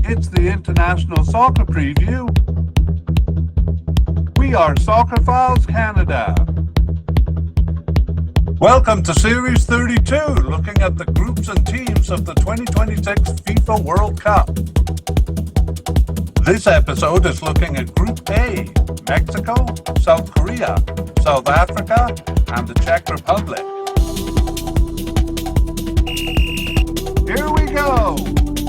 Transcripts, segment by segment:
It's the International Soccer Preview. We are Soccer Files Canada. Welcome to Series 32, looking at the groups and teams of the 2026 FIFA World Cup. This episode is looking at Group A, Mexico, South Korea, South Africa, and the Czech Republic. Here we go!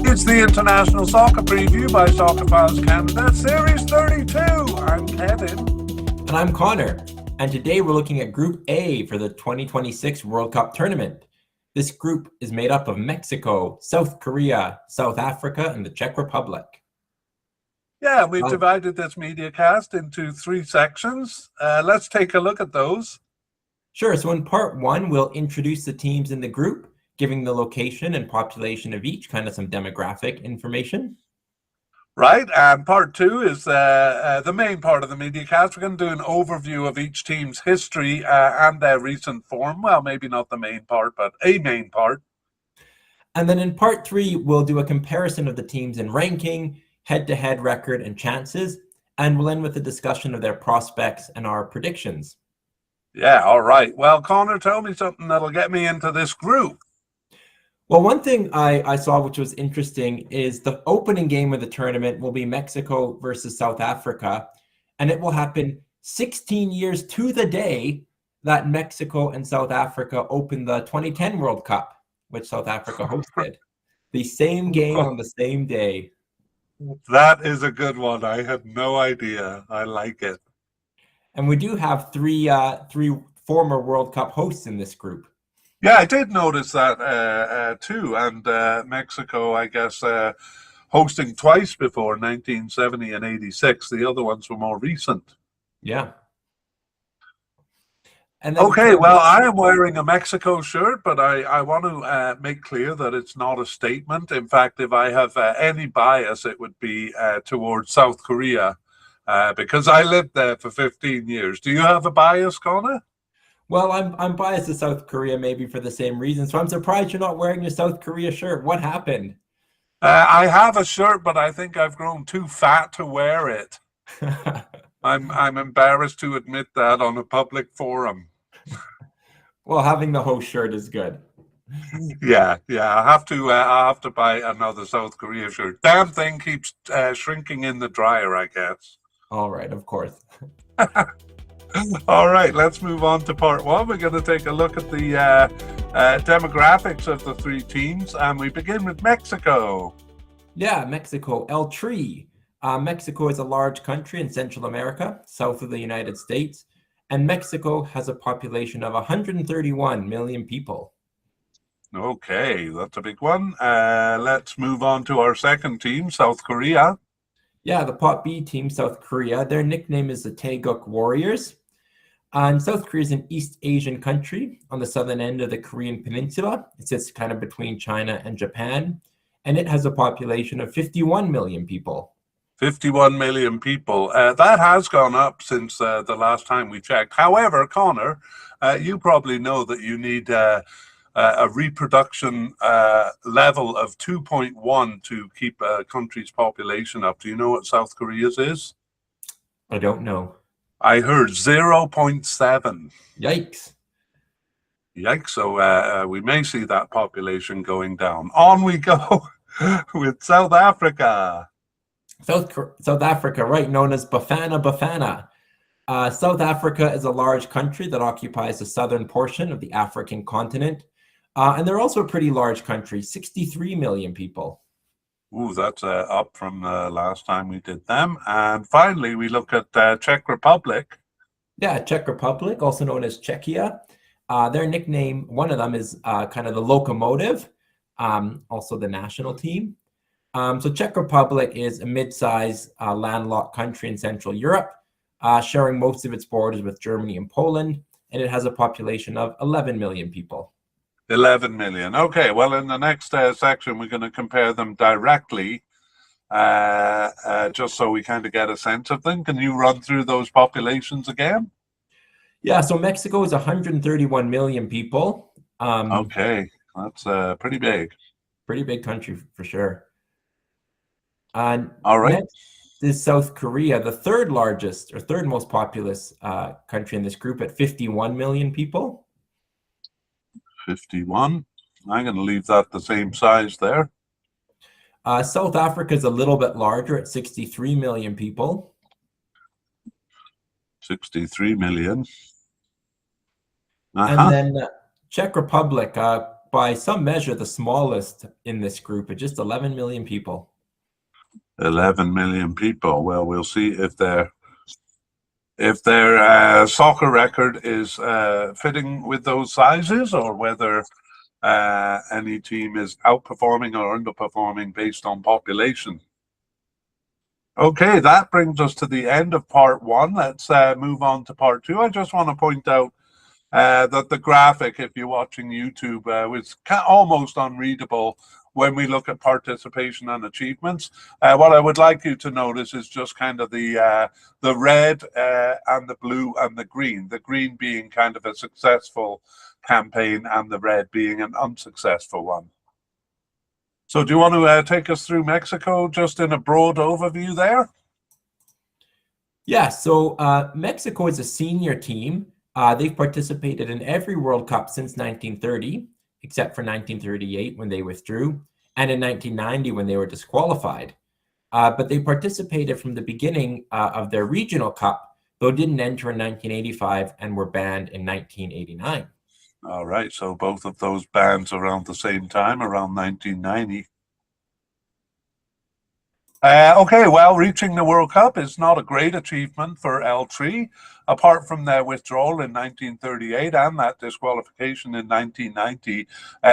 It's the International Soccer Preview by Soccer Files Canada, Series 32. I'm Kevin. And I'm Connor. And today we're looking at Group A for the 2026 World Cup tournament. This group is made up of Mexico, South Korea, South Africa, and the Czech Republic. Yeah, we've divided this mediacast into three sections. Let's take a look at those. Sure. So in part one, we'll introduce the teams in the group, giving the location and population of each, kind of some demographic information. Right, and part two is the main part of the mediacast. We're going to do an overview of each team's history and their recent form. Well, maybe not the main part, but a main part. And then in part three, we'll do a comparison of the teams in ranking, head-to-head record, and chances. And we'll end with a discussion of their prospects and our predictions. Yeah, all right. Well, Connor, tell me something that'll get me into this group. Well, one thing I saw which was interesting is the opening game of the tournament will be Mexico versus South Africa, and it will happen 16 years to the day that Mexico and South Africa opened the 2010 World Cup, which South Africa hosted. The same game on the same day. That is a good one. I had no idea. I like it. And we do have three former World Cup hosts in this group. Yeah, I did notice that too. And Mexico, I guess, hosting twice before, 1970 and 86. The other ones were more recent. Yeah. And okay, well, I am wearing a Mexico shirt, but I want to make clear that it's not a statement. In fact, if I have any bias, it would be towards South Korea, because I lived there for 15 years. Do you have a bias, Connor? Well, I'm biased to South Korea, maybe for the same reason. So I'm surprised you're not wearing your South Korea shirt. What happened? I have a shirt, but I think I've grown too fat to wear it. I'm embarrassed to admit that on a public forum. Well, having the host shirt is good. Yeah. I have to buy another South Korea shirt. Damn thing keeps shrinking in the dryer, I guess. All right, of course. All right, let's move on to part one. We're going to take a look at the demographics of the three teams, and we begin with Mexico. Yeah, Mexico, El Tri. Mexico is a large country in Central America, south of the United States, and Mexico has a population of 131 million people. Okay, that's a big one. Let's move on to our second team, South Korea. Yeah, the Pot B team, South Korea. Their nickname is the Taeguk Warriors. And South Korea is an East Asian country on the southern end of the Korean Peninsula. It sits kind of between China and Japan, and it has a population of 51 million people. 51 million people. That has gone up since the last time we checked. However, Connor, you probably know that you need a reproduction level of 2.1 to keep a country's population up. Do you know what South Korea's is? I don't know. I heard 0.7. Yikes. So we may see that population going down. On we go with South Africa. South Africa, right, known as Bafana. South Africa is a large country that occupies the southern portion of the African continent. And they're also a pretty large country, 63 million people. Ooh, that's up from the last time we did them. And finally, we look at Czech Republic. Yeah, Czech Republic, also known as Czechia. Their nickname, one of them is kind of the locomotive, also the national team. So Czech Republic is a mid-sized landlocked country in Central Europe, sharing most of its borders with Germany and Poland, and it has a population of 11 million people. 11 million. Okay, well, in the next section, we're going to compare them directly, just so we kind of get a sense of them. Can you run through those populations again? Yeah, so Mexico is 131 million people. Okay, that's pretty big. Pretty big country for sure. All right. Next is South Korea, the third largest or third most populous country in this group at 51 million people. 51. I'm going to leave that the same size there. South Africa is a little bit larger at 63 million people. 63 million. And then Czech Republic, by some measure, the smallest in this group at just 11 million people. 11 million people. Well, we'll see if their soccer record is fitting with those sizes, or whether any team is outperforming or underperforming based on population. Okay, that brings us to the end of part one. Let's move on to part two. I just want to point out that the graphic, if you're watching YouTube, was almost unreadable when we look at participation and achievements. What I would like you to notice is just kind of the red and the blue and the green being kind of a successful campaign and the red being an unsuccessful one. So do you want to take us through Mexico just in a broad overview there? Yeah, so Mexico is a senior team. They've participated in every World Cup since 1930, except for 1938 when they withdrew, and in 1990 when they were disqualified. But they participated from the beginning of their regional cup, though didn't enter in 1985 and were banned in 1989. All right, so both of those bans around the same time, around 1990. Okay, well, reaching the World Cup is not a great achievement for L3, apart from their withdrawal in 1938 and that disqualification in 1990.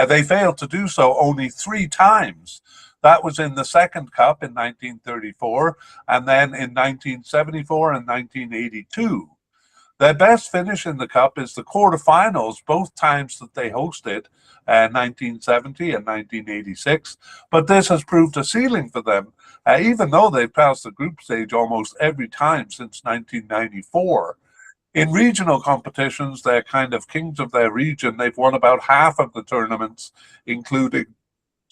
They failed to do so only 3 times. That was in the second cup in 1934, and then in 1974 and 1982. Their best finish in the cup is the quarterfinals, both times that they hosted, 1970 and 1986. But this has proved a ceiling for them, even though they've passed the group stage almost every time since 1994. In regional competitions, they're kind of kings of their region. They've won about half of the tournaments, including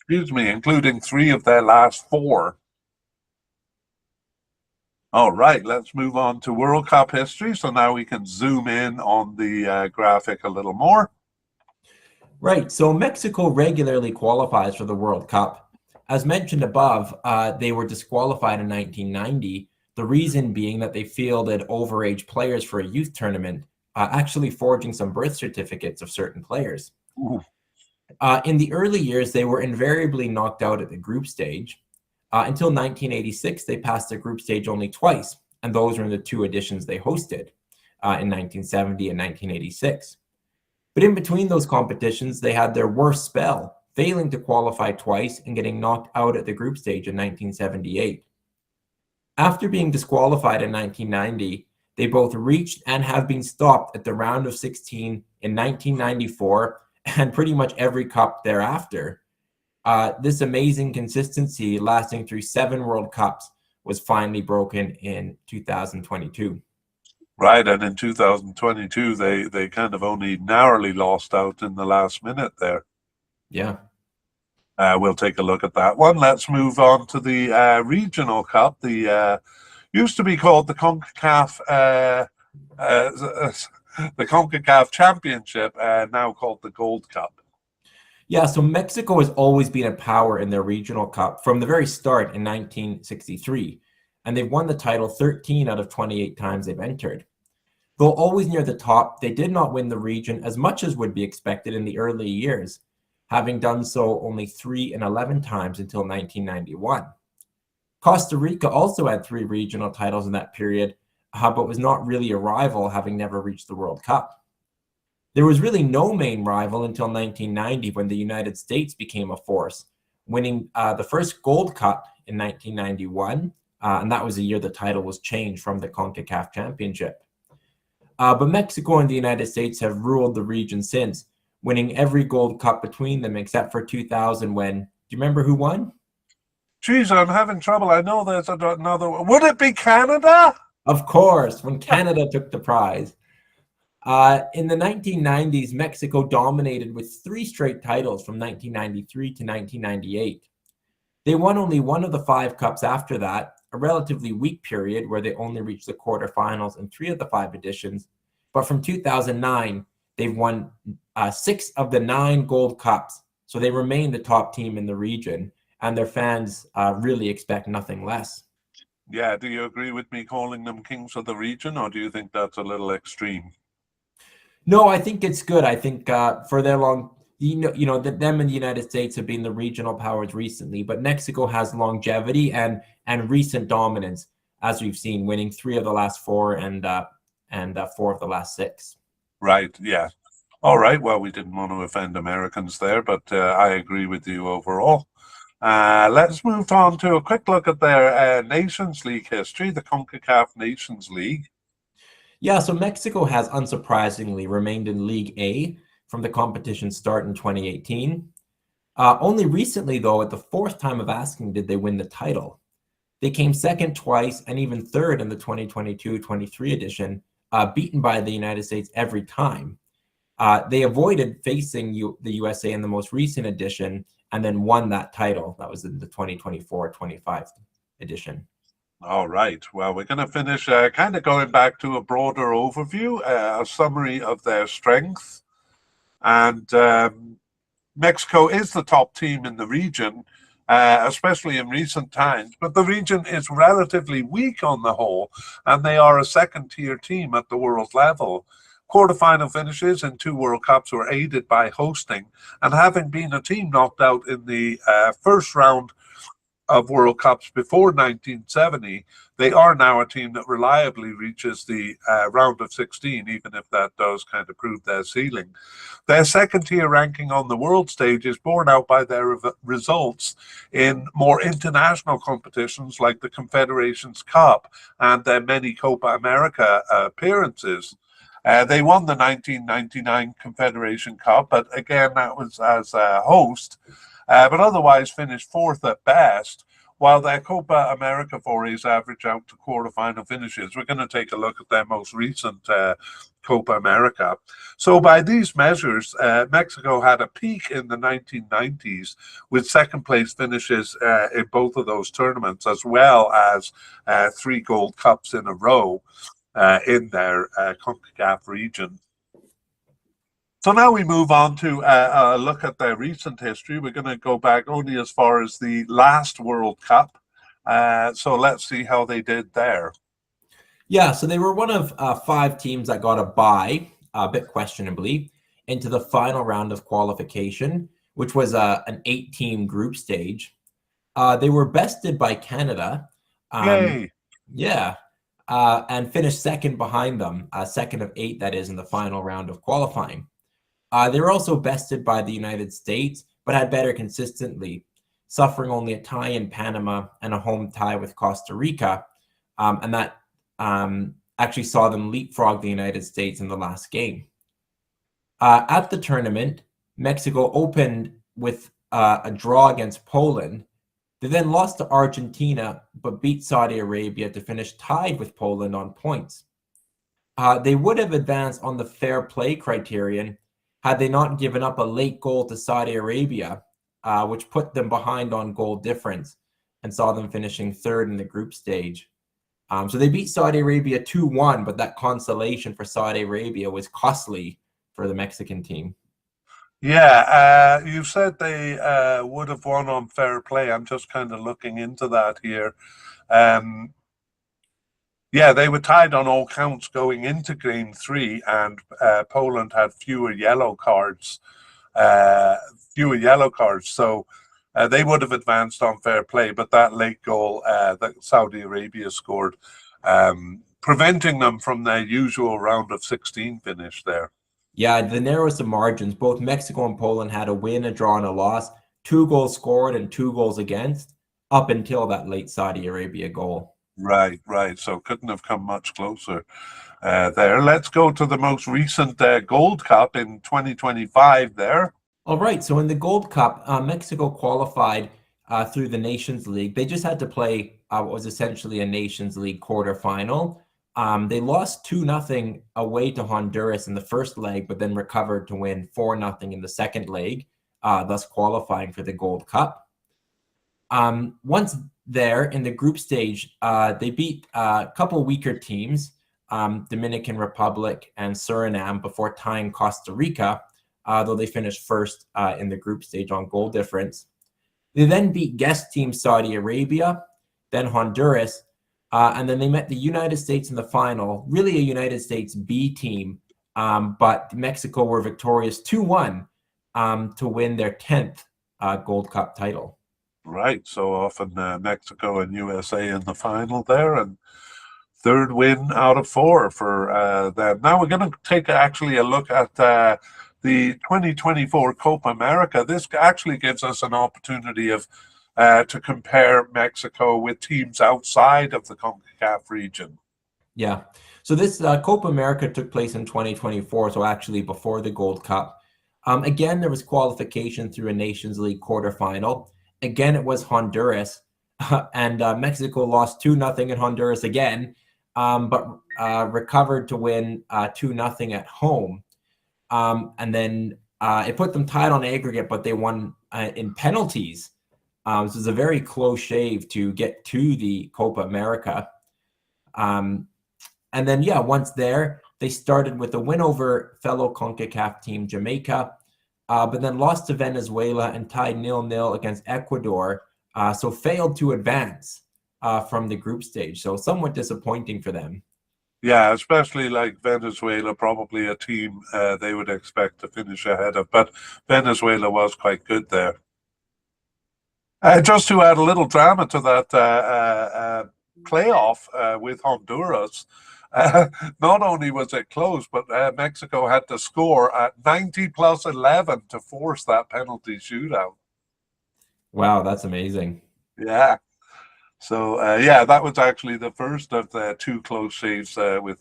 3 of their last 4. All right, let's move on to World Cup history. So now we can zoom in on the graphic a little more. Right, so Mexico regularly qualifies for the World Cup. As mentioned above, they were disqualified in 1990, the reason being that they fielded overage players for a youth tournament, actually forging some birth certificates of certain players. In the early years, they were invariably knocked out at the group stage. Until 1986, they passed the group stage only twice, and those were in the 2 editions they hosted in 1970 and 1986. But in between those competitions, they had their worst spell, failing to qualify twice and getting knocked out at the group stage in 1978. After being disqualified in 1990, they both reached and have been stopped at the round of 16 in 1994 and pretty much every cup thereafter. This amazing consistency lasting through 7 World Cups was finally broken in 2022. Right, and in 2022, they kind of only narrowly lost out in the last minute there. Yeah. We'll take a look at that one. Let's move on to the Regional Cup. The used to be called the CONCACAF Championship, now called the Gold Cup. Yeah, so Mexico has always been a power in their regional cup from the very start in 1963, and they've won the title 13 out of 28 times they've entered. Though always near the top, they did not win the region as much as would be expected in the early years, having done so only 3 and 11 times until 1991. Costa Rica also had 3 regional titles in that period, but was not really a rival, having never reached the World Cup. There was really no main rival until 1990 when the United States became a force, winning the first Gold Cup in 1991, and that was the year the title was changed from the CONCACAF Championship. But Mexico and the United States have ruled the region since, winning every Gold Cup between them except for 2000 when, do you remember who won? Geez, I'm having trouble. I know there's another one. Would it be Canada? Of course, when Canada took the prize. In the 1990s, Mexico dominated with 3 straight titles from 1993 to 1998. They won only one of the 5 cups after that, a relatively weak period where they only reached the quarterfinals in 3 of the 5 editions. But from 2009, they've won 6 of the 9 gold cups. So they remain the top team in the region, and their fans really expect nothing less. Yeah, do you agree with me calling them kings of the region, or do you think that's a little extreme? No, I think it's good. I think for their long, them and the United States have been the regional powers recently, but Mexico has longevity and recent dominance, as we've seen, winning 3 of the last 4 and 4 of the last 6. Right, yeah. All right, well, we didn't want to offend Americans there, but I agree with you overall. Let's move on to a quick look at their Nations League history, the CONCACAF Nations League. Yeah, so Mexico has unsurprisingly remained in League A from the competition's start in 2018. Only recently, though, at the 4th time of asking, did they win the title. They came second twice and even third in the 2022-23 edition, beaten by the United States every time. They avoided facing the USA in the most recent edition and then won that title. That was in the 2024-25 edition. All right. Well, we're going to finish kind of going back to a broader overview, a summary of their strengths. And Mexico is the top team in the region, especially in recent times. But the region is relatively weak on the whole, and they are a second-tier team at the world level. Quarterfinal finishes in 2 World Cups were aided by hosting, and having been a team knocked out in the first round of World Cups before 1970, they are now a team that reliably reaches the round of 16, even if that does kind of prove their ceiling. Their second-tier ranking on the world stage is borne out by their results in more international competitions like the Confederations Cup and their many Copa America appearances. They won the 1999 Confederation Cup, but again, that was as a host. But otherwise finished 4th at best, while their Copa America forays average out to quarterfinal finishes. We're going to take a look at their most recent Copa America. So by these measures, Mexico had a peak in the 1990s with second place finishes in both of those tournaments, as well as 3 gold cups in a row in their CONCACAF region. So now we move on to a look at their recent history. We're going to go back only as far as the last World Cup. So let's see how they did there. Yeah, so they were one of 5 teams that got a bye, a bit questionably, into the final round of qualification, which was an 8-team group stage. They were bested by Canada. Yay! Yeah, and finished second behind them, second of 8, that is, in the final round of qualifying. They were also bested by the United States, but had better consistently, suffering only a tie in Panama and a home tie with Costa Rica. And that actually saw them leapfrog the United States in the last game. At the tournament, Mexico opened with a draw against Poland. They then lost to Argentina, but beat Saudi Arabia to finish tied with Poland on points. They would have advanced on the fair play criterion had they not given up a late goal to Saudi Arabia, which put them behind on goal difference and saw them finishing 3rd in the group stage. So they beat Saudi Arabia 2-1, but that consolation for Saudi Arabia was costly for the Mexican team. Yeah, you said they would have won on fair play. I'm just kind of looking into that here. Yeah, they were tied on all counts going into Game 3, and Poland had fewer yellow cards. So they would have advanced on fair play, but that late goal that Saudi Arabia scored, preventing them from their usual round of 16 finish there. Yeah, the narrowest of margins. Both Mexico and Poland had a win, a draw, and a loss. 2 goals scored and 2 goals against, up until that late Saudi Arabia goal. Right. So couldn't have come much closer there. Let's go to the most recent Gold Cup in 2025 there. All right, so in the Gold Cup, Mexico qualified through the Nations League. They just had to play what was essentially a Nations League quarterfinal. They lost 2-0 away to Honduras in the first leg, but then recovered to win 4-0 in the second leg, thus qualifying for the Gold Cup. Once there in the group stage, they beat a couple weaker teams, Dominican Republic and Suriname, before tying Costa Rica, though they finished first in the group stage on goal difference. They then beat guest team Saudi Arabia, then Honduras, and then they met the United States in the final, really a United States B team, but Mexico were victorious 2-1 to win their 10th Gold Cup title. Right, so often Mexico and USA in the final there, and third win out of 4 for them. Now we're going to take actually a look at the 2024 Copa America. This actually gives us an opportunity of to compare Mexico with teams outside of the CONCACAF region. Yeah, so this Copa America took place in 2024, so actually before the Gold Cup. Again, there was qualification through a Nations League quarterfinal. Again, it was Honduras, and Mexico lost 2-0 in Honduras again, but recovered to win 2-0 at home. And then it put them tied on aggregate, but they won in penalties. This was a very close shave to get to the Copa America. And then, yeah, once there, they started with a win over fellow CONCACAF team Jamaica, but then lost to Venezuela and tied 0-0 against Ecuador, so failed to advance from the group stage. So somewhat disappointing for them. Yeah, especially like Venezuela, probably a team they would expect to finish ahead of, but Venezuela was quite good there. Just to add a little drama to that playoff with Honduras, not only was it close, but Mexico had to score at 90+11 to force that penalty shootout. Wow, that's amazing. Yeah. So, yeah, that was actually the first of the 2 close shaves with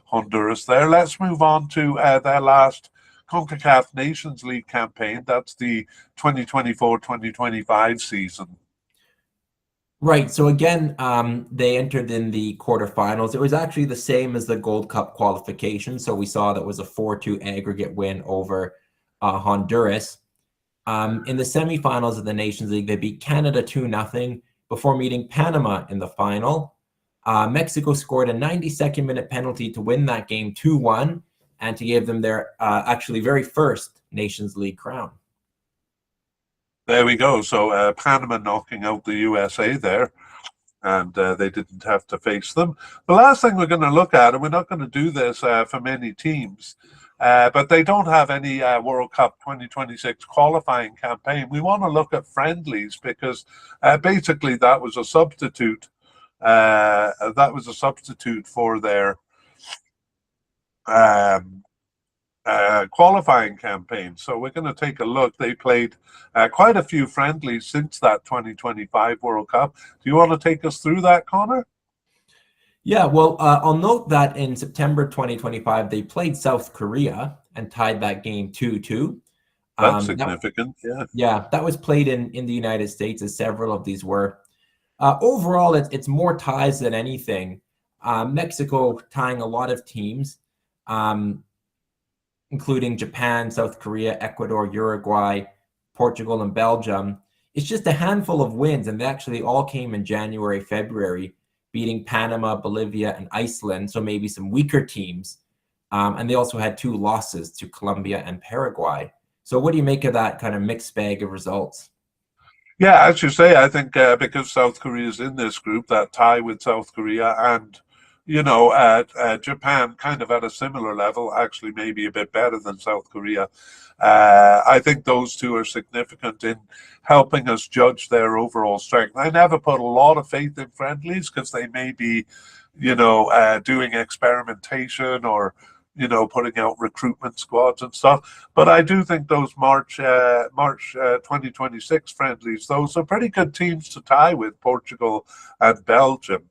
Honduras there. Let's move on to their last CONCACAF Nations League campaign. That's the 2024-2025 season. Right. So again, they entered in the quarterfinals. It was actually the same as the Gold Cup qualification. So we saw that was a 4-2 aggregate win over Honduras. In the semifinals of the Nations League, they beat Canada 2-0 before meeting Panama in the final. Mexico scored a 92nd minute penalty to win that game 2-1 and to give them their actually very first Nations League crown. There we go. So Panama knocking out the USA there, and they didn't have to face them. The last thing we're going to look at, and we're not going to do this for many teams, but they don't have any World Cup 2026 qualifying campaign. We want to look at friendlies because basically that was a substitute. That was a substitute for their qualifying campaign. So we're going to take a look. They played quite a few friendlies since that 2025 World Cup. Do you want to take us through that, Connor? Yeah, well, I'll note that in September 2025, they played South Korea and tied that game 2-2. That's significant, yeah. Yeah, that was played in the United States, as several of these were. Overall, it's more ties than anything. Mexico tying a lot of teams, including Japan, South Korea, Ecuador, Uruguay, Portugal, and Belgium. It's just a handful of wins, and they actually all came in January, February, beating Panama, Bolivia, and Iceland, so maybe some weaker teams. And they also had 2 losses to Colombia and Paraguay. So what do you make of that kind of mixed bag of results? Yeah, as you say, I think because South Korea is in this group, that tie with South Korea and, you know, Japan kind of at a similar level, actually maybe a bit better than South Korea. I think those 2 are significant in helping us judge their overall strength. I never put a lot of faith in friendlies because they may be, you know, doing experimentation or, you know, putting out recruitment squads and stuff. But I do think those March 2026 friendlies, those are pretty good teams to tie with, Portugal and Belgium.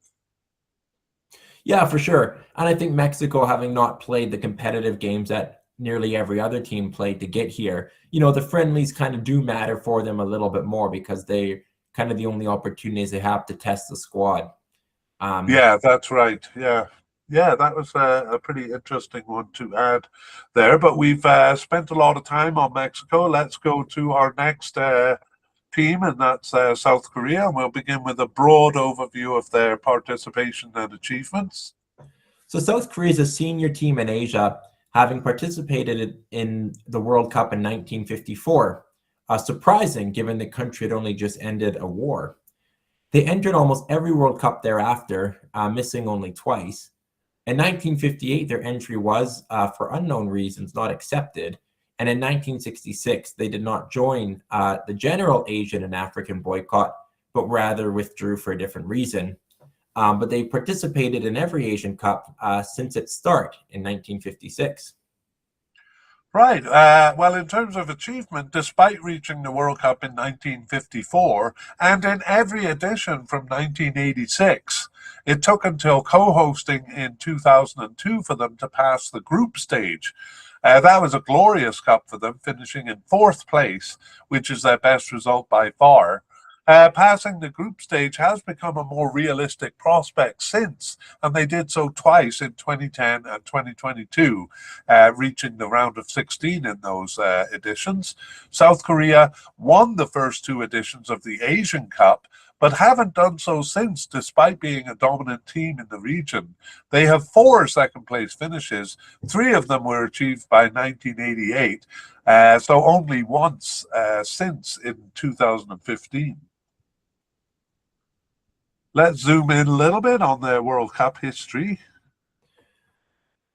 Yeah, for sure. And I think Mexico, having not played the competitive games that nearly every other team played to get here, you know, the friendlies kind of do matter for them a little bit more because they kind of the only opportunities they have to test the squad. Yeah, that's right. Yeah, that was a pretty interesting one to add there. But we've spent a lot of time on Mexico. Let's go to our next team, and that's South Korea. And we'll begin with a broad overview of their participation and achievements. So South Korea is a senior team in Asia, having participated in the World Cup in 1954. Surprising, given the country had only just ended a war. They entered almost every World Cup thereafter, missing only twice. In 1958, their entry was, for unknown reasons, not accepted. And in 1966, they did not join the general Asian and African boycott, but rather withdrew for a different reason. But they participated in every Asian Cup since its start in 1956. Right. Well, in terms of achievement, despite reaching the World Cup in 1954 and in every edition from 1986, it took until co-hosting in 2002 for them to pass the group stage. That was a glorious cup for them, finishing in fourth place, which is their best result by far. Passing the group stage has become a more realistic prospect since, and they did so twice in 2010 and 2022, reaching the round of 16 in those editions. South Korea won the first two editions of the Asian Cup, but haven't done so since, despite being a dominant team in the region. They have 4 second-place finishes. 3 of them were achieved by 1988, so only once since in 2015. Let's zoom in a little bit on their World Cup history.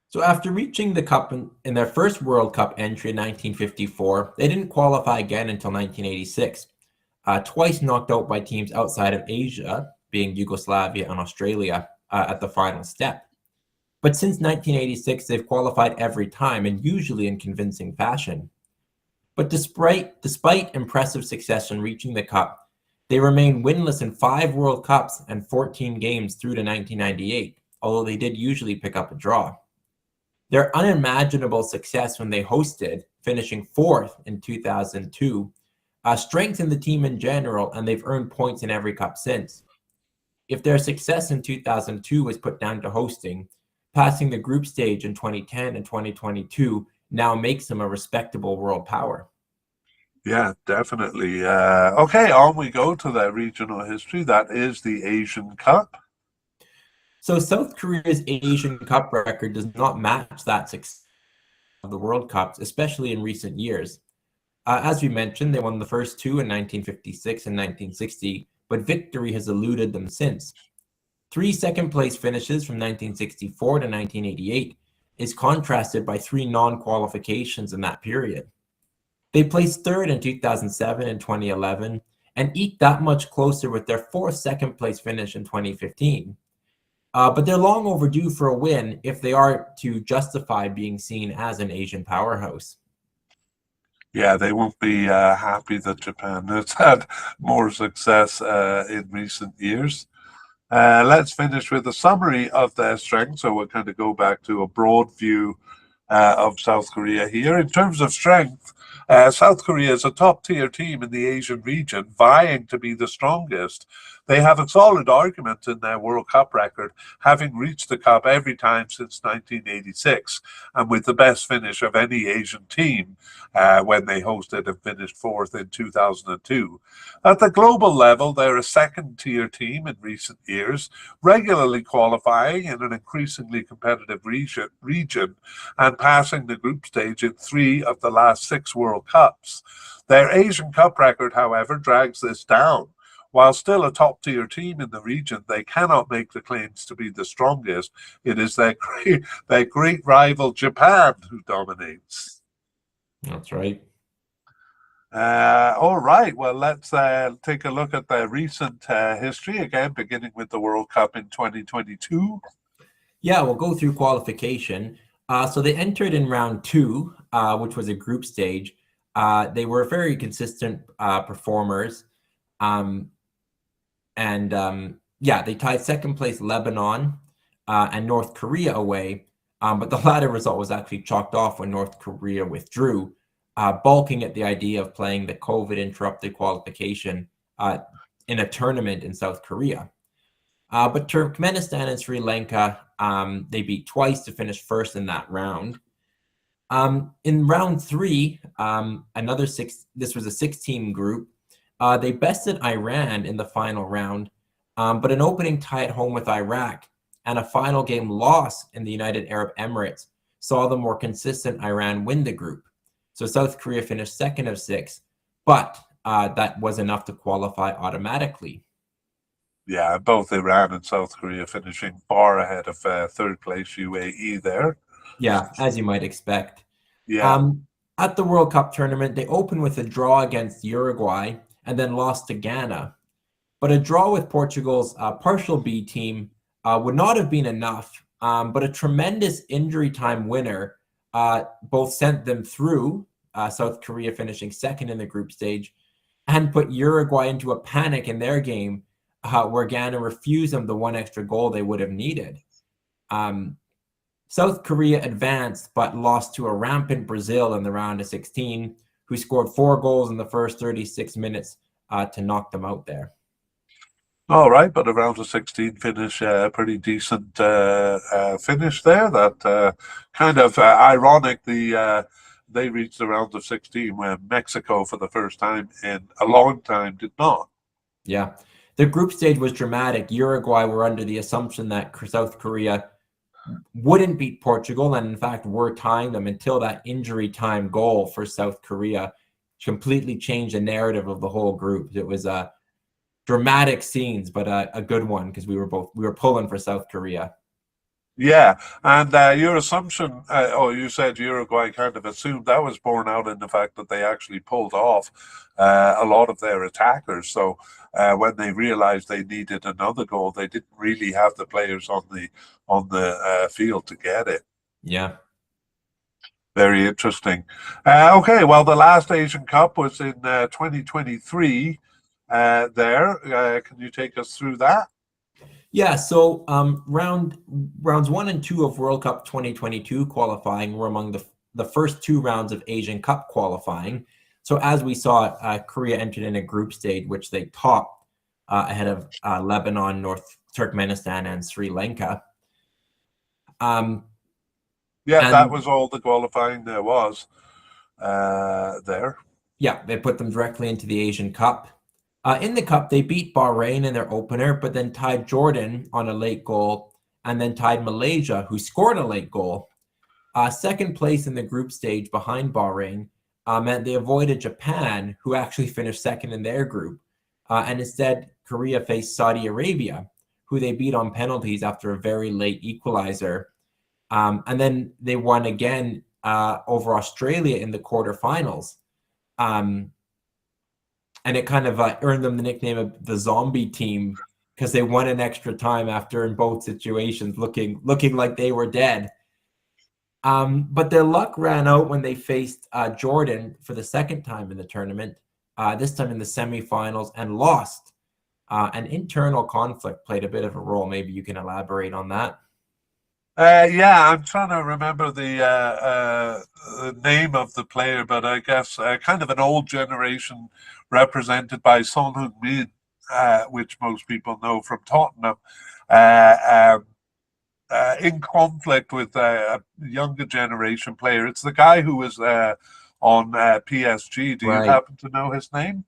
So after reaching the Cup in their first World Cup entry in 1954, they didn't qualify again until 1986. Twice knocked out by teams outside of Asia, being Yugoslavia and Australia, at the final step. But since 1986, they've qualified every time, and usually in convincing fashion. But despite impressive success in reaching the Cup, they remain winless in 5 World Cups and 14 games through to 1998, although they did usually pick up a draw. Their unimaginable success when they hosted, finishing 4th in 2002, strengthened the team in general, and they've earned points in every cup since. If their success in 2002 was put down to hosting, passing the group stage in 2010 and 2022 now makes them a respectable world power. Yeah, definitely. Okay, on we go to their regional history. That is the Asian Cup. So South Korea's Asian Cup record does not match that success of the World Cups, especially in recent years. As we mentioned, they won the first 2 in 1956 and 1960, but victory has eluded them since. 3 second-place finishes from 1964 to 1988 is contrasted by 3 non-qualifications in that period. They placed 3rd in 2007 and 2011, and eked that much closer with their 4th second-place finish in 2015. But they're long overdue for a win if they are to justify being seen as an Asian powerhouse. Yeah, they won't be happy that Japan has had more success in recent years. Let's finish with a summary of their strengths. So we'll kind of go back to a broad view of South Korea here. In terms of strength, South Korea is a top-tier team in the Asian region, vying to be the strongest. They have a solid argument in their World Cup record, having reached the Cup every time since 1986, and with the best finish of any Asian team when they hosted and finished 4th in 2002. At the global level, they're a second-tier team in recent years, regularly qualifying in an increasingly competitive region and passing the group stage in 3 of the last 6 World Cups. Their Asian Cup record, however, drags this down. While still a top-tier team in the region, they cannot make the claims to be the strongest. It is their great rival Japan who dominates. That's right. All right, well, let's take a look at their recent history, again, beginning with the World Cup in 2022. Yeah, we'll go through qualification. So they entered in round 2, which was a group stage. They were very consistent performers. They tied second place Lebanon and North Korea away, but the latter result was actually chalked off when North Korea withdrew, balking at the idea of playing the COVID-interrupted qualification in a tournament in South Korea. But Turkmenistan and Sri Lanka, they beat twice to finish first in that round. In round 3, this was a 6-team group. They bested Iran in the final round, but an opening tie at home with Iraq and a final game loss in the United Arab Emirates saw the more consistent Iran win the group. So South Korea finished second of 6, but that was enough to qualify automatically. Yeah, both Iran and South Korea finishing far ahead of third place UAE there. Yeah, as you might expect. Yeah. At the World Cup tournament, they opened with a draw against Uruguay and then lost to Ghana. But a draw with Portugal's partial B team would not have been enough. But a tremendous injury time winner both sent them through, South Korea finishing second in the group stage, and put Uruguay into a panic in their game where Ghana refused them the one extra goal they would have needed. South Korea advanced but lost to a rampant Brazil in the round of 16, who scored 4 goals in the first 36 minutes to knock them out there. All right, but a round of 16 finish, pretty decent finish there. That kind of ironic. They reached the round of 16 when Mexico, for the first time in a long time, did not. Yeah, the group stage was dramatic. Uruguay were under the assumption that South Korea wouldn't beat Portugal, and in fact were tying them until that injury time goal for South Korea completely changed the narrative of the whole group. It was dramatic scenes, but a good one because we were pulling for South Korea. Yeah, and your assumption, you said Uruguay kind of assumed that was borne out in the fact that they actually pulled off a lot of their attackers. So when they realized they needed another goal, they didn't really have the players on the field to get it. Yeah. Very interesting. Okay, well, the last Asian Cup was in 2023 there. Can you take us through that? Yeah, so rounds 1 and 2 of World Cup 2022 qualifying were among the first 2 rounds of Asian Cup qualifying. So as we saw, Korea entered in a group stage, which they topped ahead of Lebanon, North Turkmenistan, and Sri Lanka. Yeah, that was all the qualifying there was there. Yeah, they put them directly into the Asian Cup. In the Cup, they beat Bahrain in their opener, but then tied Jordan on a late goal, and then tied Malaysia, who scored a late goal. Second place in the group stage behind Bahrain meant they avoided Japan, who actually finished second in their group. And instead, Korea faced Saudi Arabia, who they beat on penalties after a very late equalizer. And then they won again over Australia in the quarterfinals. And it kind of earned them the nickname of the zombie team because they won in extra time after, in both situations, looking like they were dead. But their luck ran out when they faced Jordan for the second time in the tournament, this time in the semifinals, and lost. An internal conflict played a bit of a role. Maybe you can elaborate on that. Yeah, I'm trying to remember the name of the player, but I guess kind of an old generation represented by Son Heung-min, which most people know from Tottenham, in conflict with a younger generation player. It's the guy who was on PSG. Do you happen to know his name?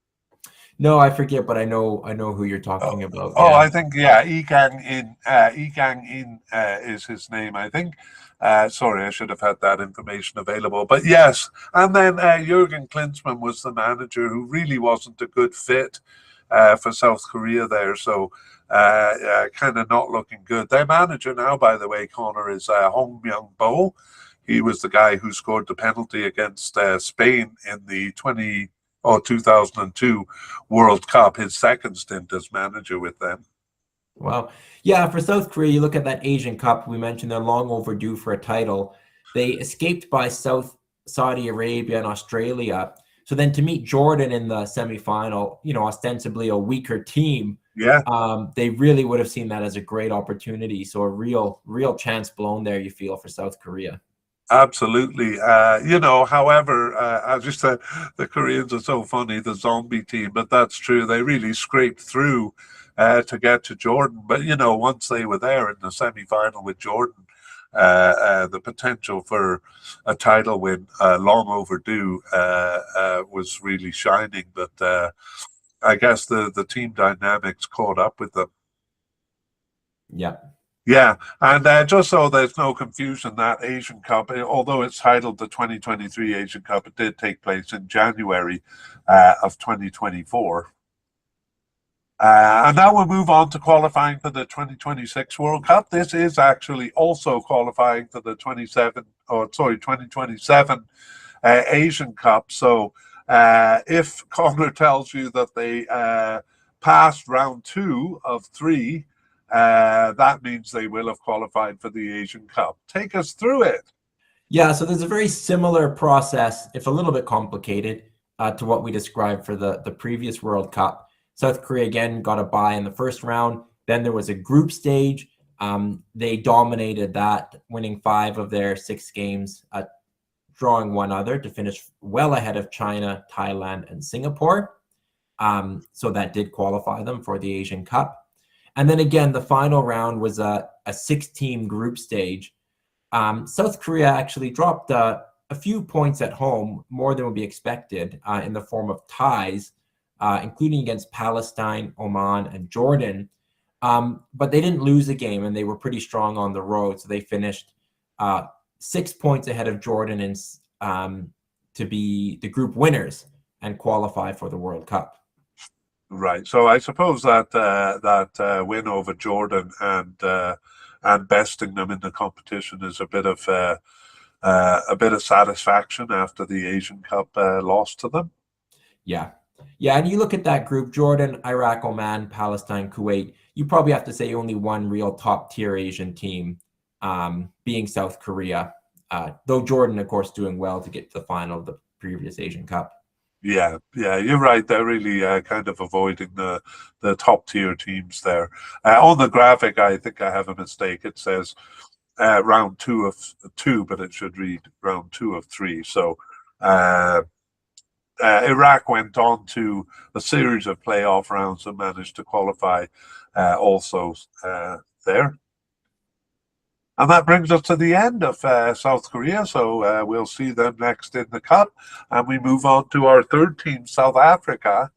No, I forget, but I know who you're talking about. Oh, I think Lee Gang-in is his name, I think. Sorry, I should have had that information available. But yes, and then Jurgen Klinsmann was the manager, who really wasn't a good fit for South Korea there. So kind of not looking good. Their manager now, by the way, Connor, is Hong Myung-bo. He was the guy who scored the penalty against Spain in the 2002 World Cup, his second stint as manager with them. Wow. Yeah, for South Korea, you look at that Asian Cup, we mentioned they're long overdue for a title. They escaped by Saudi Arabia and Australia. So then to meet Jordan in the semifinal, ostensibly a weaker team, they really would have seen that as a great opportunity. So a real chance blown there, you feel, for South Korea. Absolutely. However, as you said, the Koreans are so funny, the zombie team, but that's true. They really scraped through to get to Jordan. But, once they were there in the semi-final with Jordan, the potential for a title win, long overdue, was really shining. But I guess the team dynamics caught up with them. Yeah. Yeah, and just so there's no confusion, that Asian Cup, although it's titled the 2023 Asian Cup, it did take place in January of 2024. And now we'll move on to qualifying for the 2026 World Cup. This is actually also qualifying for the 2027 Asian Cup. So if Connor tells you that they passed round 2 of 3, that means they will have qualified for the Asian Cup. Take us through it. Yeah, so there's a very similar process, if a little bit complicated, to what we described for the previous World Cup. South Korea again got a bye in the first round. Then there was a group stage. They dominated that, winning 5 of their 6 games, drawing 1 other to finish well ahead of China, Thailand, and Singapore. So that did qualify them for the Asian Cup. And then again, the final round was a 6-team group stage. South Korea actually dropped a few points at home, more than would be expected, in the form of ties, including against Palestine, Oman, and Jordan. But they didn't lose a game, and they were pretty strong on the road. So they finished 6 points ahead of Jordan to be the group winners and qualify for the World Cup. Right. So I suppose that win over Jordan and besting them in the competition is a bit of satisfaction after the Asian Cup loss to them. Yeah. Yeah, and you look at that group, Jordan, Iraq, Oman, Palestine, Kuwait, you probably have to say only one real top-tier Asian team, being South Korea, though Jordan, of course, doing well to get to the final of the previous Asian Cup. Yeah, you're right. They're really kind of avoiding the top-tier teams there. On the graphic, I think I have a mistake. It says round 2 of 2, but it should read round 2 of 3. So Iraq went on to a series of playoff rounds and managed to qualify also there. And that brings us to the end of South Korea. So we'll see them next in the Cup. And we move on to our third team, South Africa.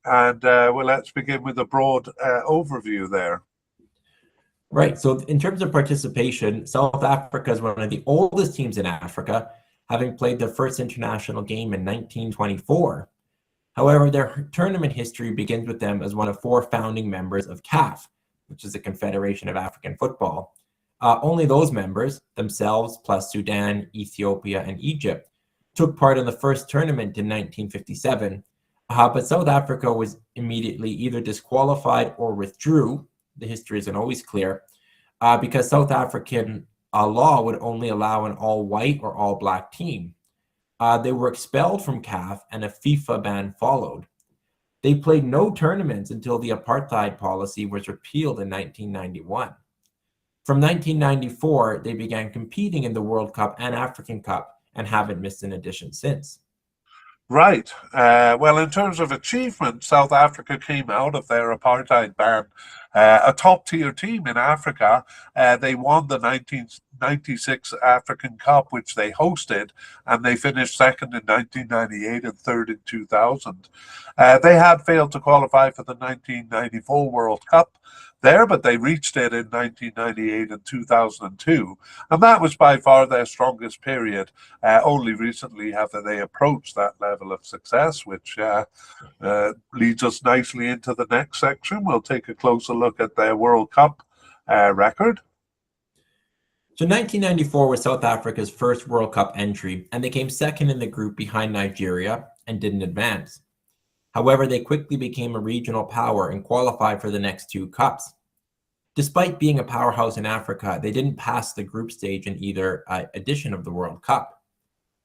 And let's begin with a broad overview there. Right. So in terms of participation, South Africa is one of the oldest teams in Africa, having played their first international game in 1924. However, their tournament history begins with them as one of 4 founding members of CAF, which is the Confederation of African Football. Only those members, themselves plus Sudan, Ethiopia, and Egypt, took part in the first tournament in 1957, but South Africa was immediately either disqualified or withdrew. The history isn't always clear, because South African law would only allow an all-white or all-black team. They were expelled from CAF, and a FIFA ban followed. They played no tournaments until the apartheid policy was repealed in 1991. From 1994, they began competing in the World Cup and African Cup and haven't missed an edition since. Right. Well, in terms of achievement, South Africa came out of their apartheid ban a top-tier team in Africa. They won the 1996 African Cup, which they hosted, and they finished second in 1998 and third in 2000. They had failed to qualify for the 1994 World Cup there, but they reached it in 1998 and 2002, and that was by far their strongest period. Only recently have they approached that level of success, which leads us nicely into the next section. We'll take a closer look at their World Cup record. So 1994 was South Africa's first World Cup entry, and they came second in the group behind Nigeria and didn't advance. However, they quickly became a regional power and qualified for the next 2 cups. Despite being a powerhouse in Africa, they didn't pass the group stage in either edition of the World Cup.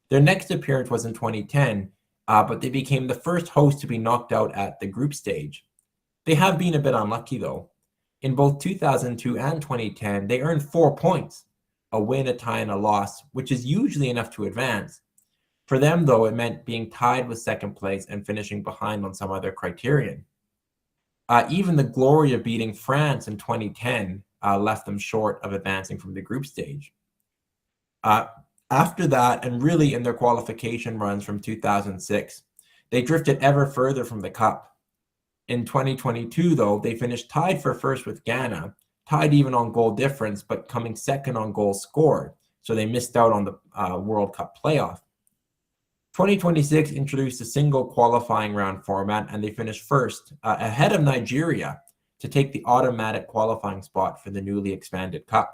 Their next appearance was in 2010, but they became the first host to be knocked out at the group stage. They have been a bit unlucky, though. In both 2002 and 2010, they earned 4 points, a win, a tie, and a loss, which is usually enough to advance. For them, though, it meant being tied with second place and finishing behind on some other criterion. Even the glory of beating France in 2010 left them short of advancing from the group stage. After that, and really in their qualification runs from 2006, they drifted ever further from the Cup, In 2022, though, they finished tied for first with Ghana, tied even on goal difference, but coming second on goals scored. So they missed out on the World Cup playoff. 2026 introduced a single qualifying round format, and they finished first, ahead of Nigeria, to take the automatic qualifying spot for the newly expanded cup.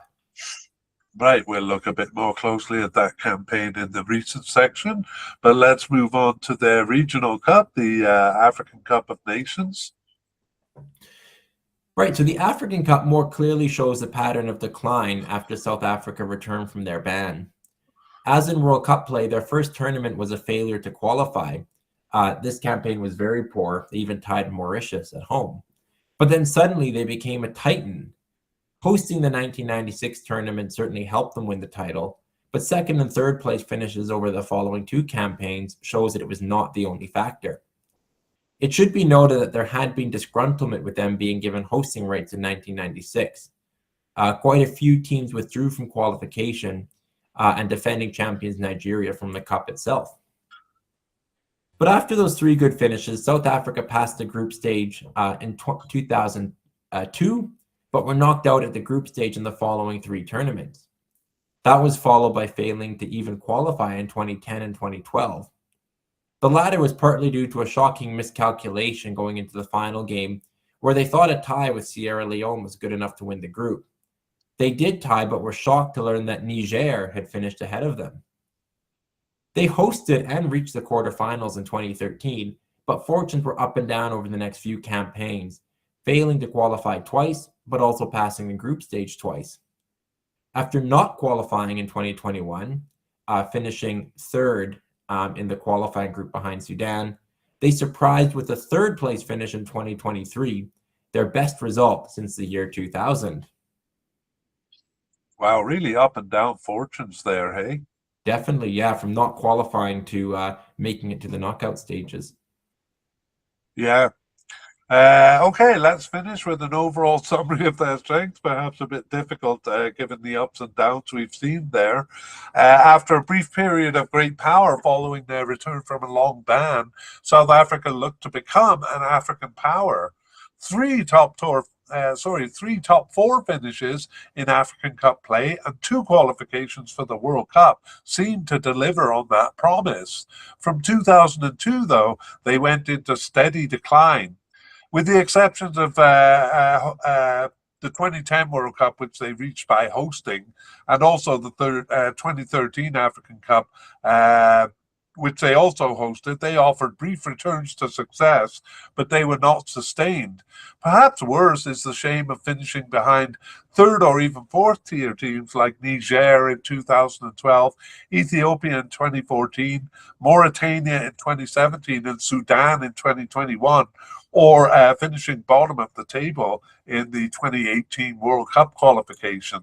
Right, we'll look a bit more closely at that campaign in the recent section, but let's move on to their regional cup, the African Cup of Nations. Right, so the African Cup more clearly shows a pattern of decline after South Africa returned from their ban. As in World Cup play, their first tournament was a failure to qualify. This campaign was very poor. They even tied Mauritius at home. But then suddenly they became a titan. Hosting the 1996 tournament certainly helped them win the title, but second and third place finishes over the following two campaigns shows that it was not the only factor. It should be noted that there had been disgruntlement with them being given hosting rights in 1996. Quite a few teams withdrew from qualification, and defending champions Nigeria from the cup itself. But after those three good finishes, South Africa passed the group stage in 2002, but were knocked out at the group stage in the following three tournaments. That was followed by failing to even qualify in 2010 and 2012. The latter was partly due to a shocking miscalculation going into the final game, where they thought a tie with Sierra Leone was good enough to win the group. They did tie, but were shocked to learn that Niger had finished ahead of them. They hosted and reached the quarterfinals in 2013, but fortunes were up and down over the next few campaigns, failing to qualify twice, but also passing the group stage twice. After not qualifying in 2021, finishing third in the qualifying group behind Sudan, they surprised with a third place finish in 2023, their best result since the year 2000. Wow, really up and down fortunes there, hey? Definitely, yeah, from not qualifying to making it to the knockout stages. Yeah. Okay, let's finish with an overall summary of their strengths, perhaps a bit difficult given the ups and downs we've seen there. After a brief period of great power following their return from a long ban, South Africa looked to become an African power. Three top four finishes in African Cup play and two qualifications for the World Cup seemed to deliver on that promise. From 2002, though, they went into steady decline. With the exceptions of the 2010 World Cup, which they reached by hosting, and also the 2013 African Cup, which they also hosted, they offered brief returns to success, but they were not sustained. Perhaps worse is the shame of finishing behind third or even fourth tier teams like Niger in 2012, Ethiopia in 2014, Mauritania in 2017, and Sudan in 2021, or finishing bottom of the table in the 2018 World Cup qualification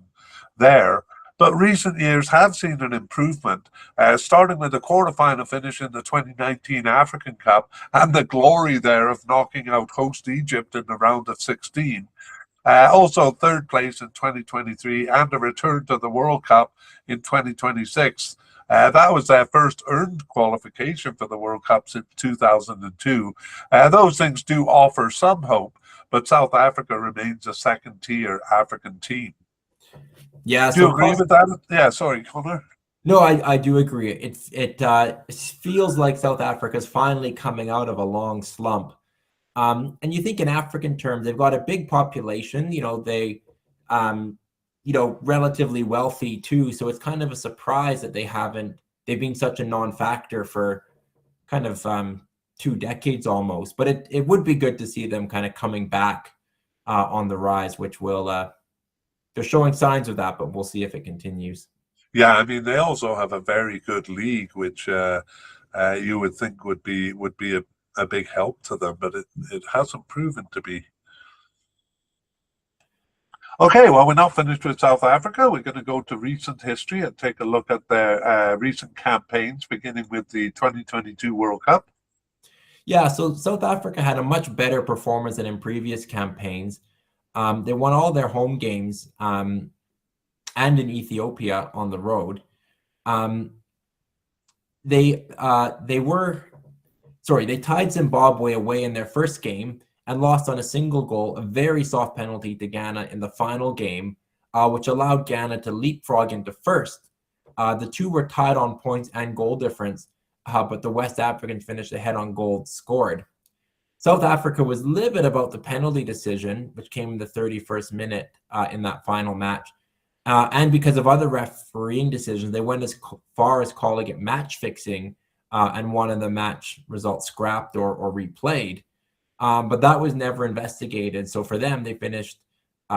there. But recent years have seen an improvement, starting with the quarterfinal finish in the 2019 African Cup and the glory there of knocking out host Egypt in the round of 16. Also third place in 2023 and a return to the World Cup in 2026. That was their first earned qualification for the World Cup since 2002. Those things do offer some hope, but South Africa remains a second-tier African team. Yeah, do you agree with that? Yeah, sorry, Connor. No, I do agree. It feels like South Africa's finally coming out of a long slump. And you think in African terms, they've got a big population. They relatively wealthy too. So it's kind of a surprise that they've been such a non-factor for kind of 2 decades almost. But it would be good to see them kind of coming back on the rise, which will. They're showing signs of that, but we'll see if it continues. Yeah, I mean, they also have a very good league, which you would think would be a big help to them, but it hasn't proven to be. Okay, well, we're not finished with South Africa. We're going to go to recent history and take a look at their recent campaigns, beginning with the 2022 World Cup. Yeah, so South Africa had a much better performance than in previous campaigns. They won all their home games and in Ethiopia on the road. They tied Zimbabwe away in their first game and lost on a single goal, a very soft penalty to Ghana in the final game, which allowed Ghana to leapfrog into first. The two were tied on points and goal difference, but the West Africans finished ahead on goals scored. South Africa was livid about the penalty decision, which came in the 31st minute in that final match. And because of other refereeing decisions, they went as far as calling it match fixing and wanted the match result scrapped or replayed. But that was never investigated. So for them, they finished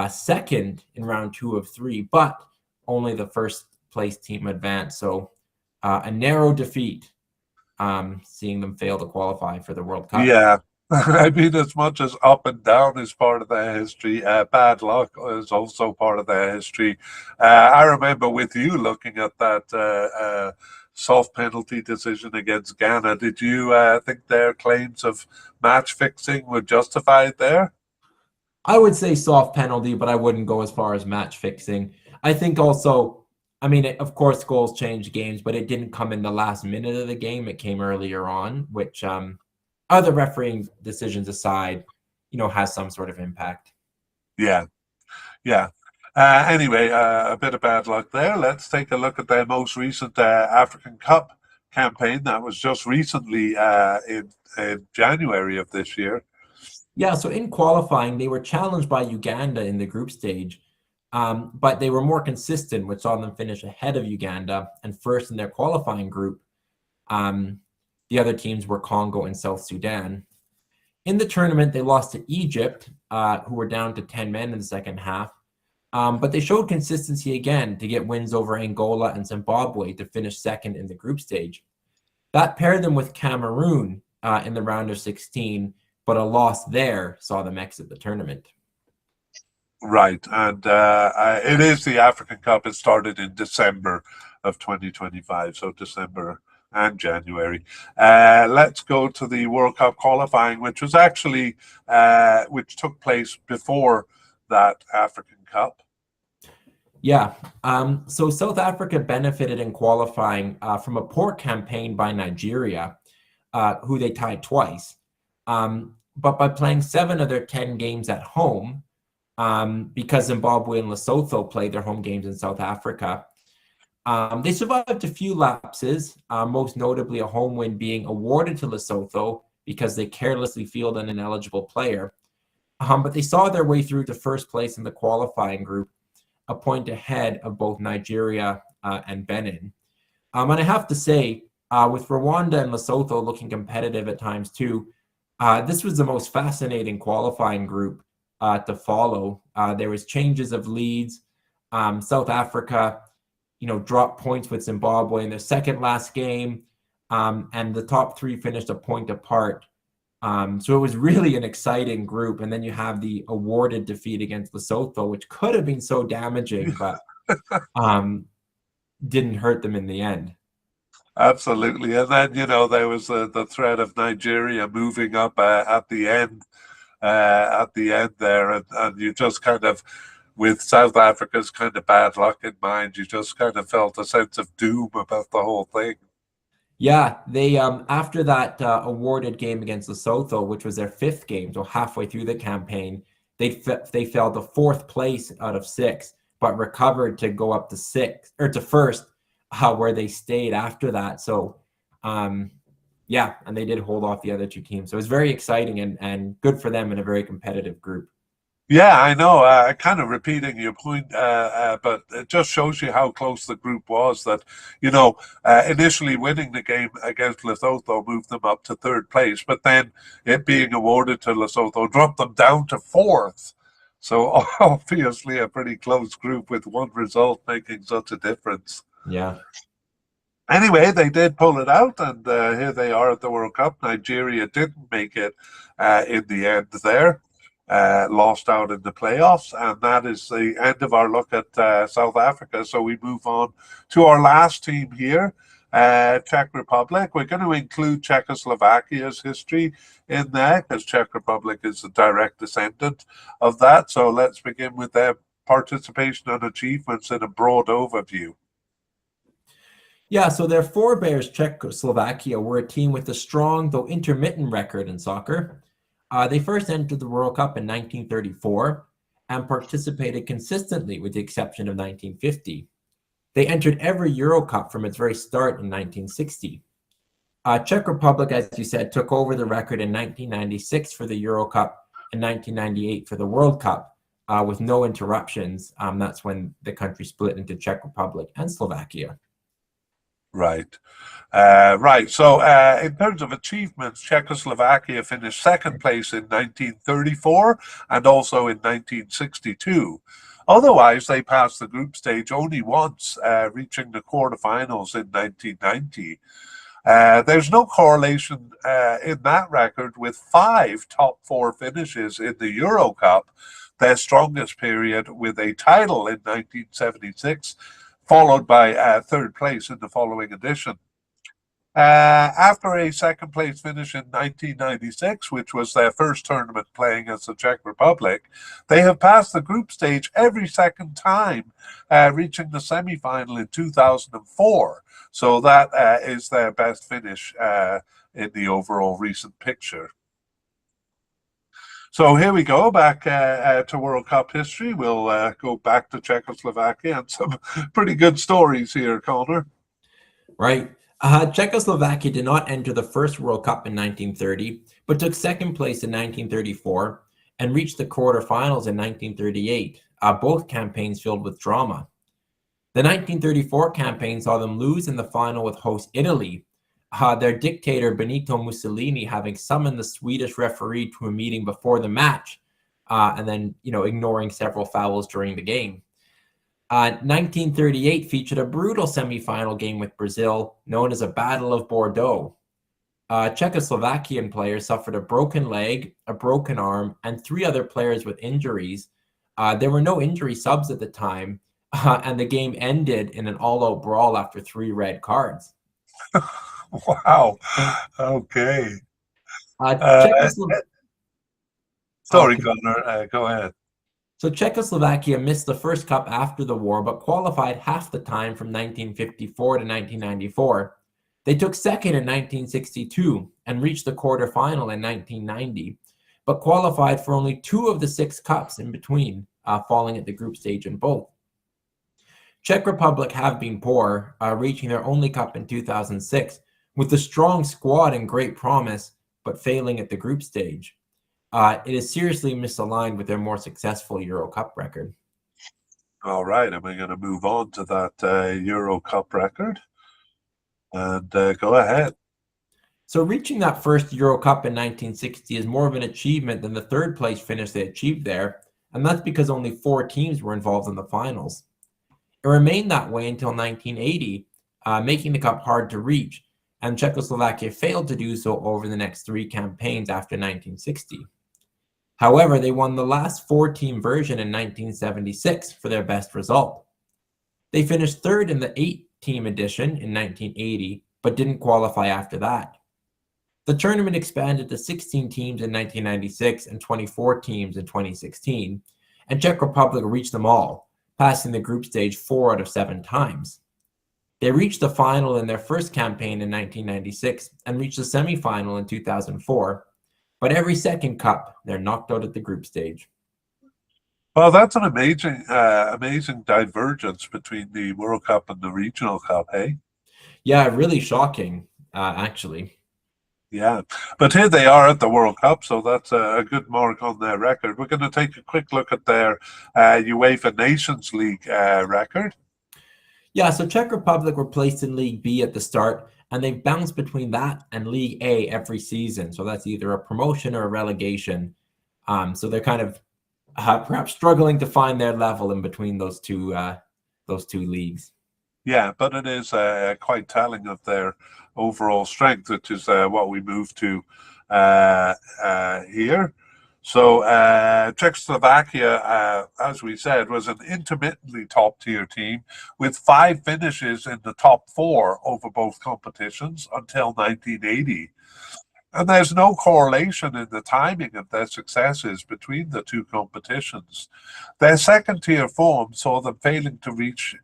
second in round 2 of 3, but only the first place team advanced. So a narrow defeat, seeing them fail to qualify for the World Cup. Yeah. I mean, as much as up and down is part of their history, bad luck is also part of their history. I remember with you looking at that soft penalty decision against Ghana. Did you think their claims of match fixing were justified there? I would say soft penalty, but I wouldn't go as far as match fixing. I think also, I mean, of course, goals change games, but it didn't come in the last minute of the game. It came earlier on, which other refereeing decisions aside, has some sort of impact. Yeah. Anyway, a bit of bad luck there. Let's take a look at their most recent African Cup campaign that was just recently in January of this year. Yeah, so in qualifying, they were challenged by Uganda in the group stage, but they were more consistent, which saw them finish ahead of Uganda and first in their qualifying group. The other teams were Congo and South Sudan. In the tournament, they lost to Egypt, who were down to 10 men in the second half. But they showed consistency again to get wins over Angola and Zimbabwe to finish second in the group stage. That paired them with Cameroon in the round of 16, but a loss there saw them exit the tournament. Right, and it is the African Cup. It started in December of 2025, so December and January. Let's go to the World Cup qualifying, which was actually which took place before that African Cup. Yeah, so South Africa benefited in qualifying from a poor campaign by Nigeria, who they tied twice. But by playing 7 of their 10 games at home, because Zimbabwe and Lesotho played their home games in South Africa, they survived a few lapses, most notably a home win being awarded to Lesotho because they carelessly fielded an ineligible player. But they saw their way through to first place in the qualifying group, a point ahead of both Nigeria and Benin. And I have to say, with Rwanda and Lesotho looking competitive at times too, this was the most fascinating qualifying group to follow. There was changes of leads. South Africa, dropped points with Zimbabwe in their second last game, and the top 3 finished a point apart. So it was really an exciting group. And then you have the awarded defeat against Lesotho, which could have been so damaging, but didn't hurt them in the end. Absolutely. And then, there was the threat of Nigeria moving up at the end there. And you just kind of, with South Africa's kind of bad luck in mind, you just kind of felt a sense of doom about the whole thing. Yeah, they after that awarded game against Lesotho, which was their 5th game, so halfway through the campaign, they fell to 4th place out of 6, but recovered to go up to 6 or to first, where they stayed after that. So, yeah, and they did hold off the other 2 teams. So it was very exciting and good for them in a very competitive group. Yeah, I know. Kind of repeating your point, but it just shows you how close the group was. That initially winning the game against Lesotho moved them up to 3rd place, but then it being awarded to Lesotho dropped them down to 4th. So obviously a pretty close group with one result making such a difference. Yeah. Anyway, they did pull it out, and here they are at the World Cup. Nigeria didn't make it in the end there. Lost out in the playoffs, and that is the end of our look at South Africa. So we move on to our last team here, Czech Republic. We're going to include Czechoslovakia's history in there because Czech Republic is a direct descendant of that. So let's begin with their participation and achievements in a broad overview. Yeah, so their forebears, Czechoslovakia, were a team with a strong, though intermittent record in soccer. They first entered the World Cup in 1934 and participated consistently with the exception of 1950. They entered every Euro Cup from its very start in 1960. Czech Republic, as you said, took over the record in 1996 for the Euro Cup and 1998 for the World Cup with no interruptions. That's when the country split into Czech Republic and Slovakia. Right. Right. So in terms of achievements, Czechoslovakia finished second place in 1934 and also in 1962. Otherwise, they passed the group stage only once, reaching the quarterfinals in 1990. There's no correlation in that record with 5 top 4 finishes in the Euro Cup, their strongest period with a title in 1976, followed by third place in the following edition. After a second place finish in 1996, which was their first tournament playing as the Czech Republic, they have passed the group stage every second time, reaching the semi-final in 2004. So that is their best finish in the overall recent picture. So here we go, back to World Cup history. We'll go back to Czechoslovakia and some pretty good stories here, Connor. Right. Czechoslovakia did not enter the first World Cup in 1930, but took second place in 1934 and reached the quarterfinals in 1938, both campaigns filled with drama. The 1934 campaign saw them lose in the final with host Italy, their dictator Benito Mussolini having summoned the Swedish referee to a meeting before the match, and then ignoring several fouls during the game. 1938 featured a brutal semifinal game with Brazil, known as a Battle of Bordeaux. Czechoslovakian players suffered a broken leg, a broken arm, and 3 other players with injuries. There were no injury subs at the time, and the game ended in an all-out brawl after 3 red cards. Wow. Okay. Sorry, Connor. Go ahead. So Czechoslovakia missed the first cup after the war, but qualified half the time from 1954 to 1994. They took second in 1962 and reached the quarterfinal in 1990, but qualified for only 2 of the 6 cups in between, falling at the group stage in both. Czech Republic have been poor, reaching their only cup in 2006 with a strong squad and great promise, but failing at the group stage. It is seriously misaligned with their more successful Euro Cup record. All right, and we're going to move on to that Euro Cup record. And go ahead. So reaching that first Euro Cup in 1960 is more of an achievement than the third place finish they achieved there, and that's because only 4 teams were involved in the finals. It remained that way until 1980, making the cup hard to reach, and Czechoslovakia failed to do so over the next 3 campaigns after 1960. However, they won the last 4-team version in 1976 for their best result. They finished third in the 8-team edition in 1980, but didn't qualify after that. The tournament expanded to 16 teams in 1996 and 24 teams in 2016, and Czech Republic reached them all, passing the group stage 4 out of 7 times. They reached the final in their first campaign in 1996 and reached the semifinal in 2004. But every second cup, they're knocked out at the group stage. Well, that's an amazing divergence between the World Cup and the Regional Cup, hey? Yeah, really shocking, actually. Yeah, but here they are at the World Cup, so that's a good mark on their record. We're going to take a quick look at their UEFA Nations League record. Yeah, so Czech Republic were placed in League B at the start, and they've bounced between that and League A every season. So that's either a promotion or a relegation. So they're kind of perhaps struggling to find their level in between those two leagues. Yeah, but it is quite telling of their overall strength, which is what we move to here. So Czechoslovakia, as we said, was an intermittently top-tier team with 5 finishes in the top 4 over both competitions until 1980. And there's no correlation in the timing of their successes between the 2 competitions. Their second-tier form saw them failing to reach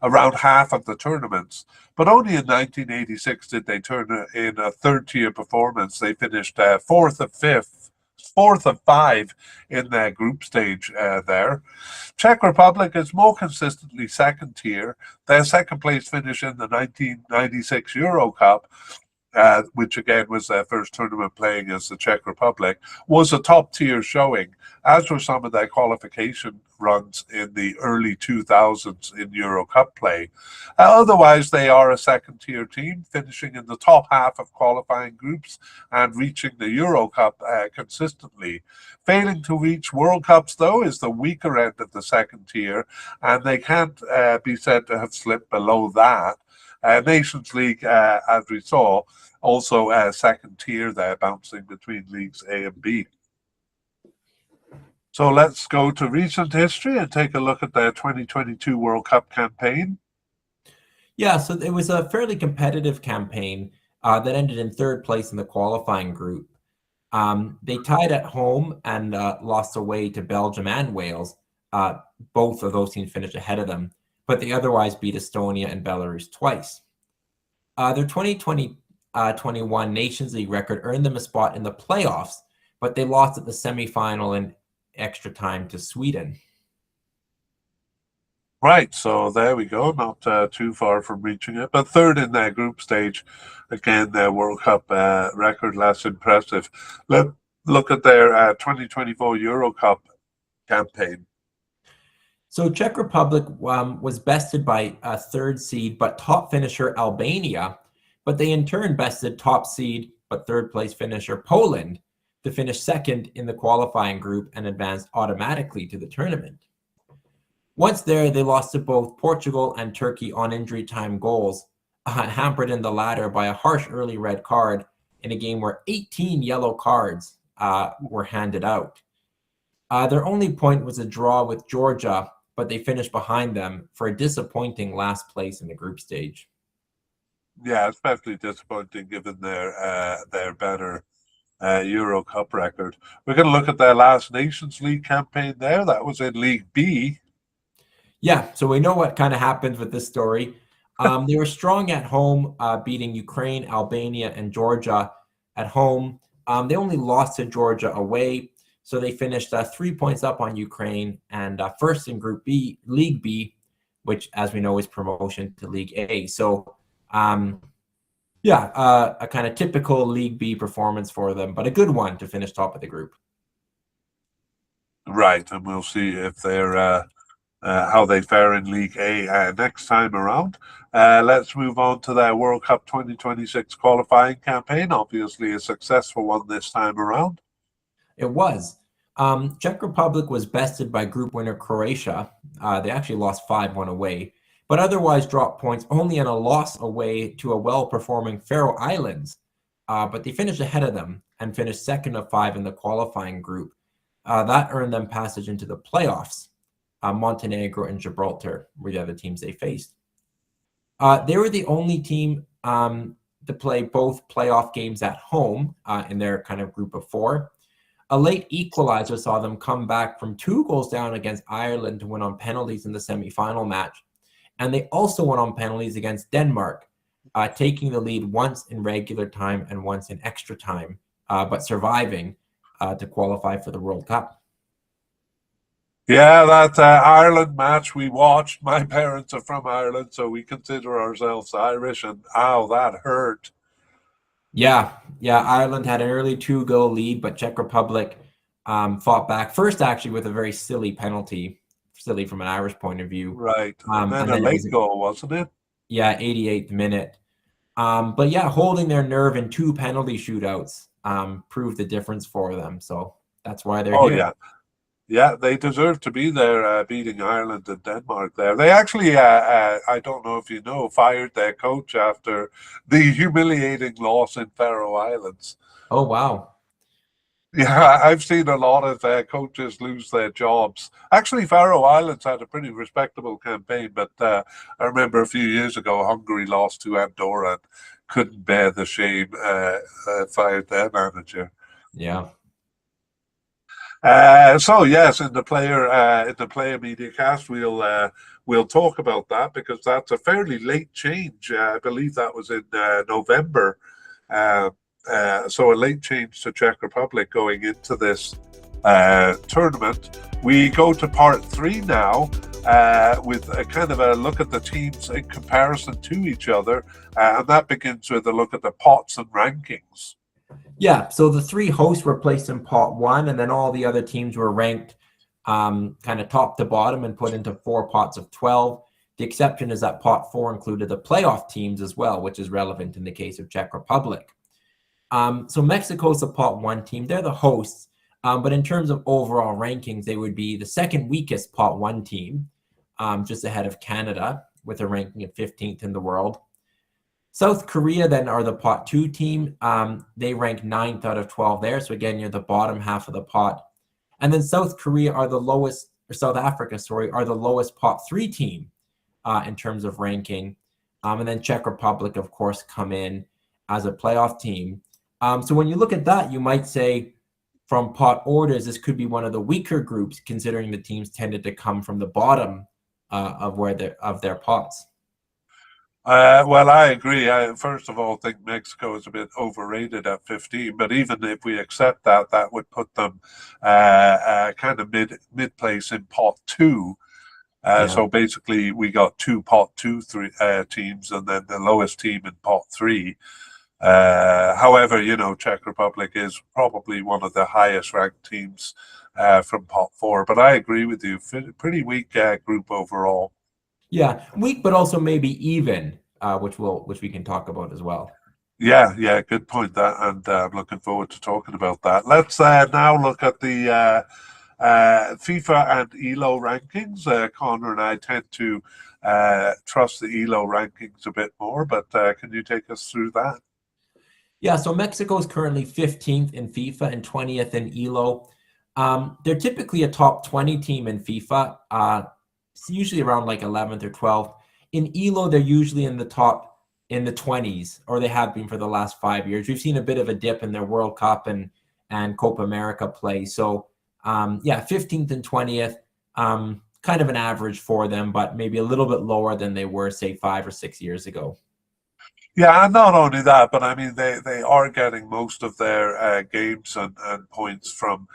around half of the tournaments. But only in 1986 did they turn in a third-tier performance. They finished fourth of five in their group stage there. Czech Republic is more consistently second tier. Their second place finish in the 1996 Euro Cup, which again was their first tournament playing as the Czech Republic, was a top tier showing, as were some of their qualification runs in the early 2000s in Euro Cup play. Otherwise, they are a second tier team, finishing in the top half of qualifying groups and reaching the Euro Cup consistently. Failing to reach World Cups, though, is the weaker end of the second tier, and they can't be said to have slipped below that. Nations League, as we saw, also second tier there, bouncing between leagues A and B. So let's go to recent history and take a look at their 2022 World Cup campaign. Yeah, so it was a fairly competitive campaign that ended in third place in the qualifying group. They tied at home and lost away to Belgium and Wales. Both of those teams finished ahead of them, but they otherwise beat Estonia and Belarus twice. Their 2020-21 Nations League record earned them a spot in the playoffs, but they lost at the semifinal in extra time to Sweden. Right, so there we go, not too far from reaching it, but third in their group stage. Again, their World Cup record less impressive. Let's look at their 2024 Euro Cup campaign. So Czech Republic was bested by a third seed but top finisher Albania, but they in turn bested top seed but third place finisher Poland to finish second in the qualifying group and advanced automatically to the tournament. Once there, they lost to both Portugal and Turkey on injury time goals, hampered in the latter by a harsh early red card in a game where 18 yellow cards were handed out. Their only point was a draw with Georgia, but they finished behind them for a disappointing last place in the group stage. Yeah, especially disappointing given their better Euro Cup record. We're going to look at their last Nations League campaign there. That was in League B. Yeah, so we know what kind of happened with this story. They were strong at home, beating Ukraine, Albania, and Georgia at home. They only lost to Georgia away, so they finished 3 points up on Ukraine and first in Group B, League B, which, as we know, is promotion to League A. So, a kind of typical League B performance for them, but a good one to finish top of the group. Right, and we'll see if they're how they fare in League A next time around. Let's move on to their World Cup 2026 qualifying campaign. Obviously, a successful one this time around. It was. Czech Republic was bested by group winner Croatia. They actually lost 5-1 away, but otherwise dropped points only on a loss away to a well-performing Faroe Islands. But they finished ahead of them and finished second of 5 in the qualifying group. That earned them passage into the playoffs. Montenegro and Gibraltar were the other teams they faced. They were the only team to play both playoff games at home in their kind of group of 4. A late equalizer saw them come back from 2 goals down against Ireland to win on penalties in the semifinal match. And they also won on penalties against Denmark, taking the lead once in regular time and once in extra time, but surviving to qualify for the World Cup. Yeah, that Ireland match we watched. My parents are from Ireland, so we consider ourselves Irish, and ow, that hurt. Yeah, Ireland had an early 2-goal lead, but Czech Republic fought back. First, actually, with a very silly penalty, silly from an Irish point of view. Right, and then a late goal, wasn't it? Yeah, 88th minute. But yeah, holding their nerve in 2 penalty shootouts proved the difference for them. So that's why they're here. Yeah. Yeah, they deserve to be there, beating Ireland and Denmark there. They actually, I don't know if you know, fired their coach after the humiliating loss in Faroe Islands. Oh, wow. Yeah, I've seen a lot of coaches lose their jobs. Actually, Faroe Islands had a pretty respectable campaign, but I remember a few years ago, Hungary lost to Andorra and couldn't bear the shame, fired their manager. Yeah. So yes, in the player media cast, we'll talk about that because that's a fairly late change. I believe that was in November. Uh, so a late change to Czech Republic going into this tournament. We go to part three now with a kind of a look at the teams in comparison to each other, and that begins with a look at the pots and rankings. Yeah, so the three hosts were placed in pot one, and then all the other teams were ranked kind of top to bottom and put into 4 pots of 12. The exception is that pot 4 included the playoff teams as well, which is relevant in the case of Czech Republic. So Mexico's the pot 1 team. They're the hosts, but in terms of overall rankings, they would be the second weakest pot 1 team, just ahead of Canada with a ranking of 15th in the world. South Korea then are the pot 2 team. They rank 9th out of 12 there. So again, you're the bottom half of the pot. And then South Korea are the lowest, or South Africa, sorry, are the lowest pot 3 team in terms of ranking. And then Czech Republic, of course, come in as a playoff team. So when you look at that, you might say from pot orders, this could be one of the weaker groups, considering the teams tended to come from the bottom of their pots. Well, I agree. I first of all think Mexico is a bit overrated at 15, but even if we accept that, that would put them kind of mid place in pot 2. So basically, we got 2 pot 2 teams, and then the lowest team in pot 3. However, Czech Republic is probably one of the highest ranked teams from pot 4. But I agree with you. Pretty weak group overall. Yeah, weak, but also maybe even, which we can talk about as well. Yeah, good point. And I'm looking forward to talking about that. Let's now look at the FIFA and ELO rankings. Connor and I tend to trust the ELO rankings a bit more, but can you take us through that? Yeah, so Mexico is currently 15th in FIFA and 20th in ELO. They're typically a top 20 team in FIFA. It's usually around like 11th or 12th. In ELO, they're usually in the 20s, or they have been for the last 5 years. We've seen a bit of a dip in their World Cup and Copa America play. So, 15th and 20th, kind of an average for them, but maybe a little bit lower than they were, say, 5 or 6 years ago. Yeah, and not only that, but I mean, they are getting most of their games and points from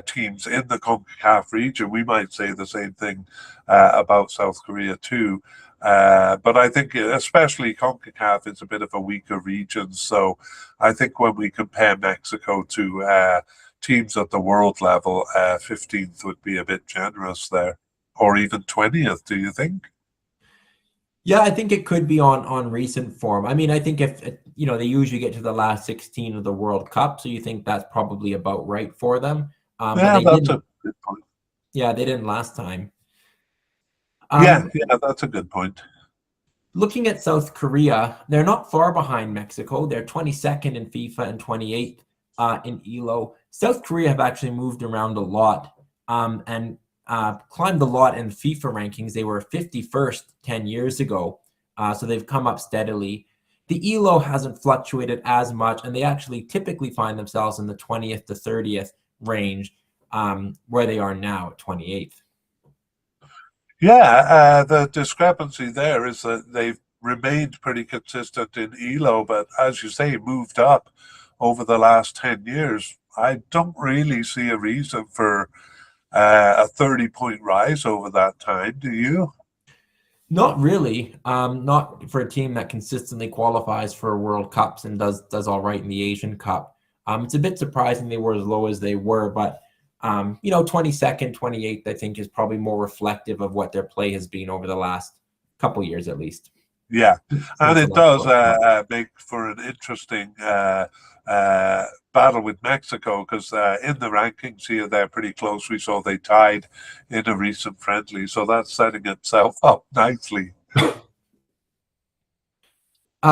teams in the CONCACAF region. We might say the same thing about South Korea too. But I think especially CONCACAF is a bit of a weaker region. So I think when we compare Mexico to teams at the world level, 15th would be a bit generous there, or even 20th, do you think? Yeah, I think it could be on recent form. I mean, I think if they usually get to the last 16 of the World Cup, so you think that's probably about right for them. Yeah, that's a good point. Yeah, they didn't last time. Yeah, that's a good point. Looking at South Korea, they're not far behind Mexico. They're 22nd in FIFA and 28th in ELO. South Korea have actually moved around a lot and climbed a lot in FIFA rankings. They were 51st 10 years ago, so they've come up steadily. The ELO hasn't fluctuated as much, and they actually typically find themselves in the 20th to 30th range, where they are now at 28th. Yeah, the discrepancy there is that they've remained pretty consistent in ELO, but as you say, moved up over the last 10 years. I don't really see a reason for a 30-point rise over that time, do you? Not really. Not for a team that consistently qualifies for World Cups and does all right in the Asian Cup. It's a bit surprising they were as low as they were, but 22nd, 28th, I think is probably more reflective of what their play has been over the last couple years at least. Yeah, and it does make for an interesting battle with Mexico, because in the rankings here, they're pretty close. We saw they tied in a recent friendly, so that's setting itself up nicely.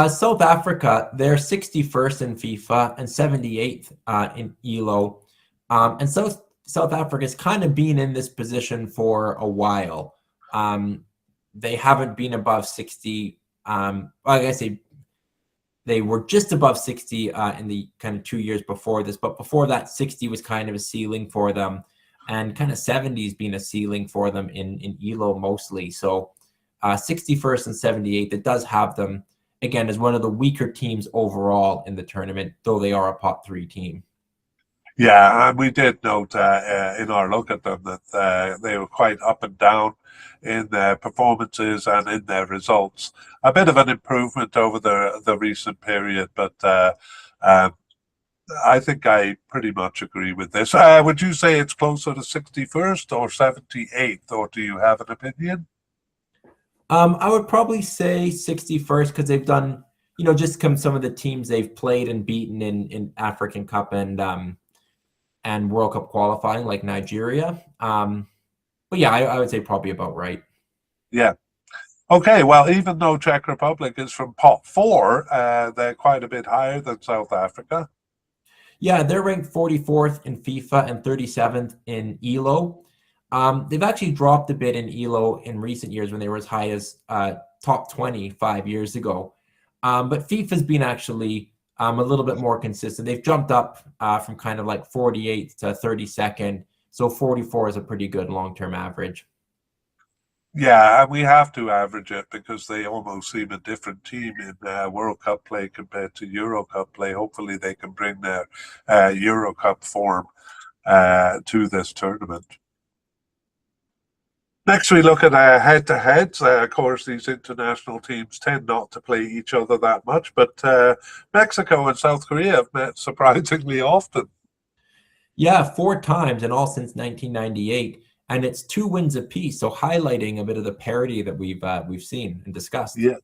South Africa, they're 61st in FIFA and 78th in ELO. And South Africa's kind of been in this position for a while. They haven't been above 60. I guess They were just above 60 in the kind of 2 years before this, but before that, 60 was kind of a ceiling for them, and kind of 70s being a ceiling for them in ELO mostly. So 61st and 78th, it does have them, again, as one of the weaker teams overall in the tournament, though they are a pot 3 team. Yeah, and we did note in our look at them that they were quite up and down in their performances and in their results. A bit of an improvement over the recent period, but I think I pretty much agree with this. Would you say it's closer to 61st or 78th, or do you have an opinion? I would probably say 61st, because they've done, just some of the teams they've played and beaten in African Cup and World Cup qualifying, like Nigeria. But yeah, I would say probably about right. Yeah. Okay, well, even though Czech Republic is from pot 4, they're quite a bit higher than South Africa. Yeah, they're ranked 44th in FIFA and 37th in ELO. They've actually dropped a bit in ELO in recent years when they were as high as top 20 5 years ago. But FIFA's been actually a little bit more consistent. They've jumped up from kind of like 48th to 32nd. So 44 is a pretty good long-term average. Yeah, and we have to average it because they almost seem a different team in World Cup play compared to Euro Cup play. Hopefully they can bring their Euro Cup form to this tournament. Next, we look at head-to-heads. Of course, these international teams tend not to play each other that much, but Mexico and South Korea have met surprisingly often. Yeah, 4 times, and all since 1998, and it's 2 wins apiece. So highlighting a bit of the parity that we've seen and discussed. Yeah,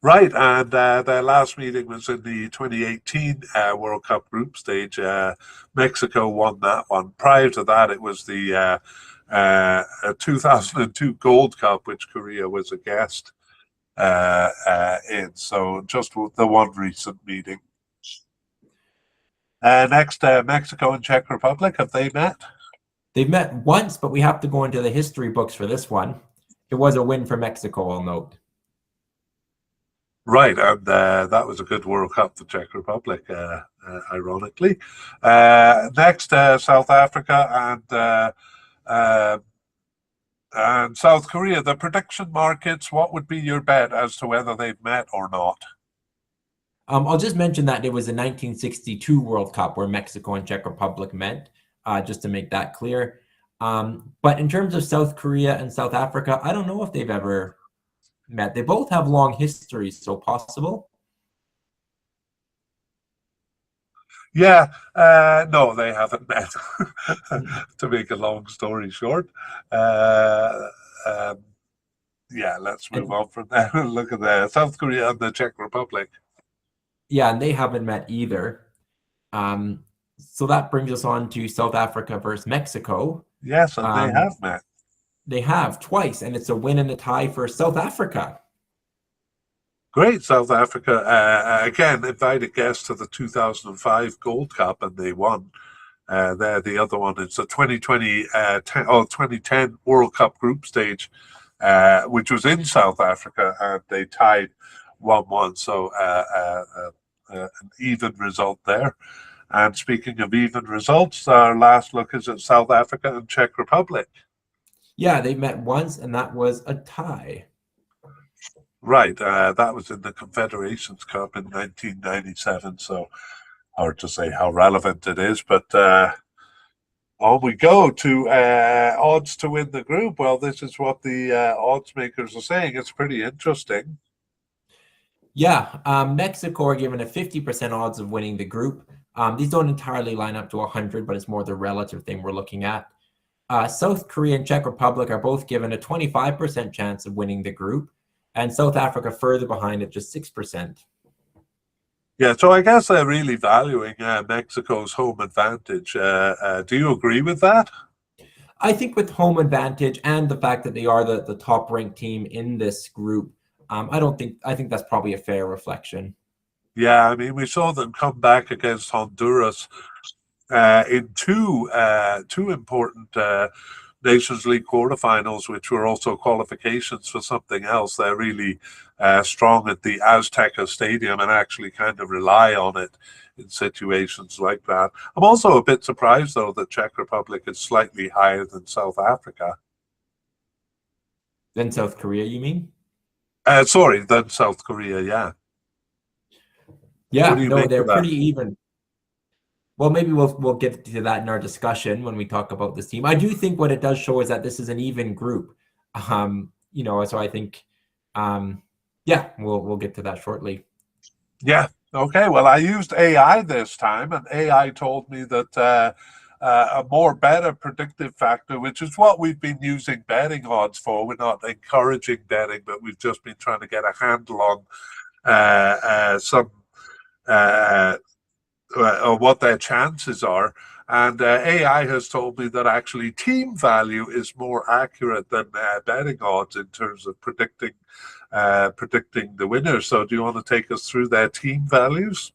right. And their last meeting was in the 2018 World Cup group stage. Mexico won that one. Prior to that, it was the 2002 Gold Cup, which Korea was a guest in. So just the one recent meeting. Next, Mexico and Czech Republic, have they met? They've met once, but we have to go into the history books for this one. It was a win for Mexico, I'll note. Right, and that was a good World Cup for Czech Republic, ironically. Next, South Africa and South Korea. The prediction markets, what would be your bet as to whether they've met or not? I'll just mention that it was a 1962 World Cup where Mexico and Czech Republic met, just to make that clear. But in terms of South Korea and South Africa, I don't know if they've ever met. They both have long histories, so possible. Yeah, no, they haven't met, to make a long story short. Yeah, let's move on from there and look at the South Korea and the Czech Republic. Yeah, and they haven't met either. So that brings us on to South Africa versus Mexico. Yes, and they have met. They have twice, and it's a win and a tie for South Africa. Great, South Africa. Again, invited guests to the 2005 Gold Cup, and they won. There, the other one is the 2010 World Cup group stage, which was in South Africa, and they tied 1-1. So an even result there. And speaking of even results, our last look is at South Africa and Czech Republic. Yeah, they met once, and that was a tie. Right, that was in the Confederations Cup in 1997, so hard to say how relevant it is, but on we go to odds to win the group. Well, this is what the odds makers are saying. It's pretty interesting. Yeah, Mexico are given a 50% odds of winning the group. These don't entirely line up to 100, but it's more the relative thing we're looking at. South Korea and Czech Republic are both given a 25% chance of winning the group, and South Africa further behind at just 6%. Yeah, so I guess they're really valuing Mexico's home advantage. Do you agree with that? I think with home advantage and the fact that they are the top ranked team in this group, I think that's probably a fair reflection. Yeah, I mean, we saw them come back against Honduras in two important Nations League quarterfinals, which were also qualifications for something else. They're really strong at the Azteca Stadium and actually kind of rely on it in situations like that. I'm also a bit surprised, though, that Czech Republic is slightly higher than South Africa. Than South Korea, you mean? Sorry, than South Korea, yeah. Yeah, What do you no, make they're of that? pretty even. Well, maybe we'll get to that in our discussion when we talk about this team. I do think what it does show is that this is an even group. So I think, yeah, we'll get to that shortly. Yeah. Okay. Well, I used AI this time, and AI told me that a more better predictive factor, which is what we've been using betting odds for. We're not encouraging betting, but we've just been trying to get a handle on some what their chances are. And AI has told me that actually team value is more accurate than betting odds in terms of predicting the winners. So do you want to take us through their team values?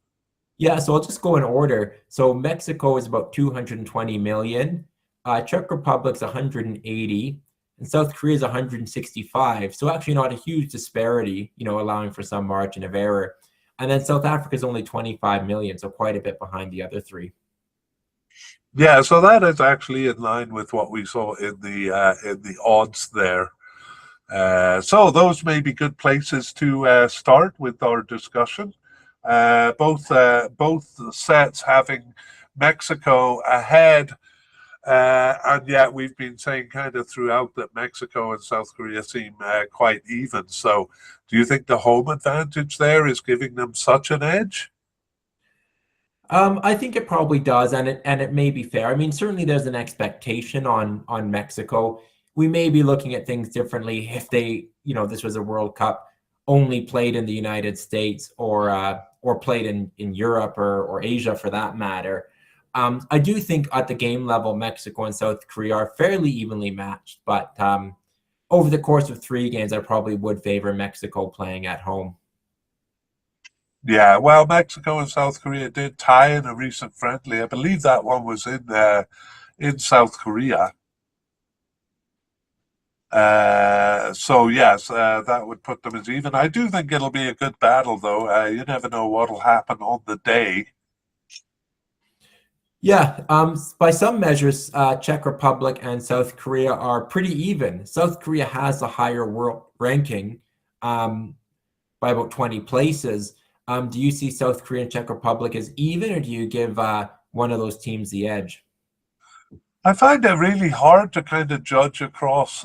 Yeah, so I'll just go in order. So Mexico is about 220 million. Czech Republic's 180, and South Korea is 165. So actually not a huge disparity, allowing for some margin of error. And then South Africa is only 25 million, so quite a bit behind the other three. Yeah, so that is actually in line with what we saw in the odds there. So those may be good places to start with our discussion. Both sets having Mexico ahead, and yet we've been saying kind of throughout that Mexico and South Korea seem quite even. So do you think the home advantage there is giving them such an edge? I think it probably does, and it may be fair. I mean, certainly there's an expectation on Mexico. We may be looking at things differently if they, this was a World Cup only played in the United States or played in Europe or Asia for that matter. I do think at the game level, Mexico and South Korea are fairly evenly matched, but over the course of 3 games, I probably would favor Mexico playing at home. Yeah, well, Mexico and South Korea did tie in a recent friendly. I believe that one was in South Korea. So yes, that would put them as even. I do think it'll be a good battle, though. You never know what'll happen on the day. Yeah, by some measures, Czech Republic and South Korea are pretty even. South Korea has a higher world ranking by about 20 places. Do you see South Korea and Czech Republic as even, or do you give one of those teams the edge? I find it really hard to kind of judge across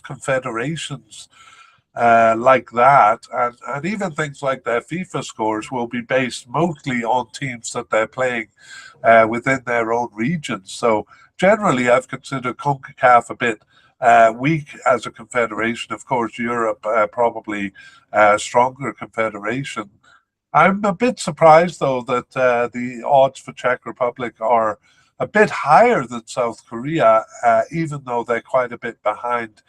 confederations like that, and even things like their FIFA scores will be based mostly on teams that they're playing within their own regions. So generally, I've considered CONCACAF a bit weak as a confederation. Of course, Europe probably a stronger confederation. I'm a bit surprised, though, that the odds for Czech Republic are a bit higher than South Korea, even though they're quite a bit behind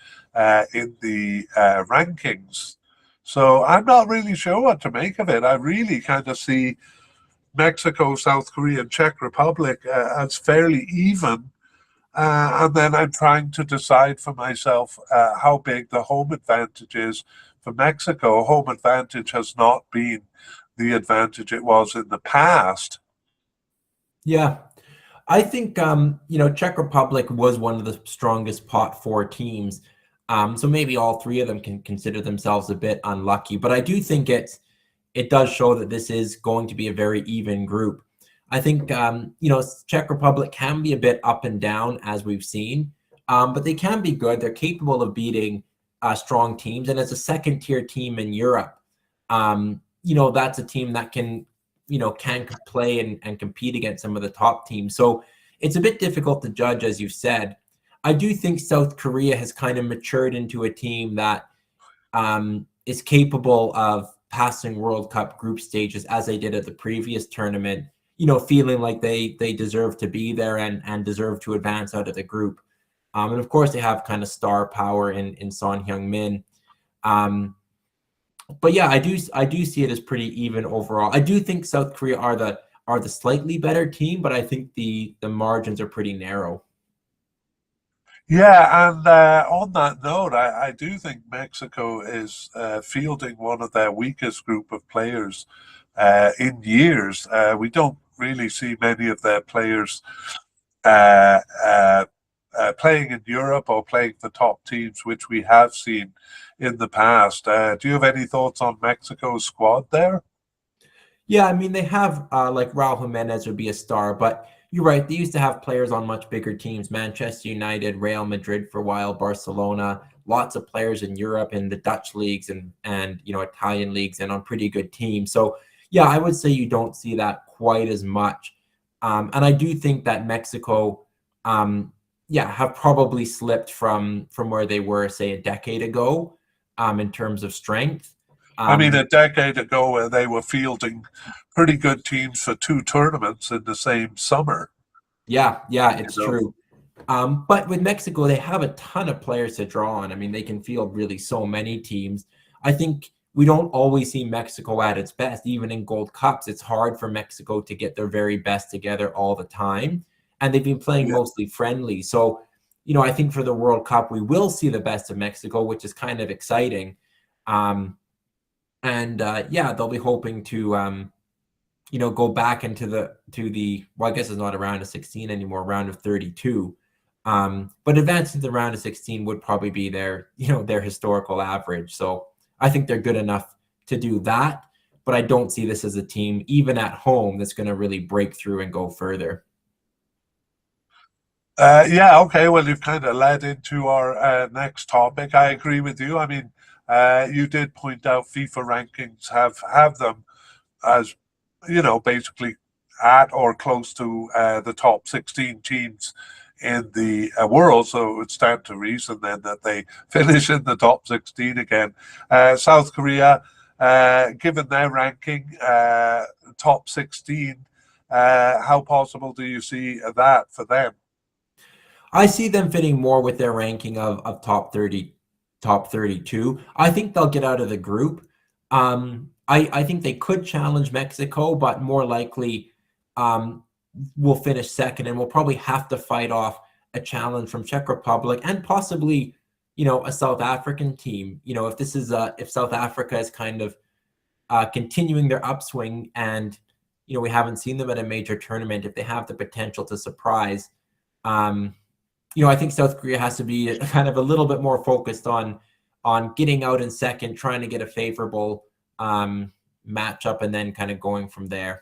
in the rankings. So I'm not really sure what to make of it. I really kind of see Mexico, South Korea, and Czech Republic as fairly even. And then I'm trying to decide for myself how big the home advantage is. For Mexico, home advantage has not been the advantage it was in the past. Yeah, I think Czech Republic was one of the strongest pot 4 teams. So maybe all 3 of them can consider themselves a bit unlucky. But I do think it does show that this is going to be a very even group. I think Czech Republic can be a bit up and down, as we've seen, but they can be good. They're capable of beating strong teams, and as a second-tier team in Europe, that's a team that can play and compete against some of the top teams. So it's a bit difficult to judge, as you've said. I do think South Korea has kind of matured into a team that is capable of passing World Cup group stages, as they did at the previous tournament, feeling like they deserve to be there and deserve to advance out of the group. And of course, they have kind of star power in Son Heung-min. But yeah, I do see it as pretty even overall. I do think South Korea are the slightly better team, but I think the margins are pretty narrow. Yeah, and on that note, I do think Mexico is fielding one of their weakest group of players in years. We don't really see many of their players uh, uh, playing in Europe or playing for top teams, which we have seen in the past. Do you have any thoughts on Mexico's squad there? Yeah, I mean, they have like Raul Jimenez would be a star, but you're right. They used to have players on much bigger teams, Manchester United, Real Madrid for a while, Barcelona, lots of players in Europe in the Dutch leagues and Italian leagues and on pretty good teams. So yeah, I would say you don't see that quite as much. And I do think that Mexico, yeah, have probably slipped from where they were, say, a decade ago, in terms of strength. I mean, Um, a decade ago, they were fielding pretty good teams for two tournaments in the same summer. yeah, You it's know, true. But with Mexico, they have a ton of players to draw on. I mean, they can field really so many teams. I think we don't always see Mexico at its best. Even in Gold Cups, it's hard for Mexico to get their very best together all the time. And they've been playing yeah. mostly friendly. So, I think for the World Cup, we will see the best of Mexico, which is kind of exciting. And yeah, they'll be hoping to go back into the well, I guess it's not a round of 16 anymore, round of 32. But advancing to the round of 16 would probably be their historical average. So I think they're good enough to do that. But I don't see this as a team, even at home, that's going to really break through and go further. Yeah, okay. Well, you've kind of led into our next topic. I agree with you. I mean, you did point out FIFA rankings have them as basically at or close to the top 16 teams in the world. So it would stand to reason then that they finish in the top 16 again. South Korea, given their ranking, top 16, how possible do you see that for them? I see them fitting more with their ranking of top 30, top 32. I think they'll get out of the group. I think they could challenge Mexico, but more likely um, will finish second and will probably have to fight off a challenge from Czech Republic and possibly, a South African team. If South Africa is kind of continuing their upswing and, we haven't seen them at a major tournament, if they have the potential to surprise, um, I think South Korea has to be kind of a little bit more focused on getting out in second, trying to get a favorable matchup, and then kind of going from there.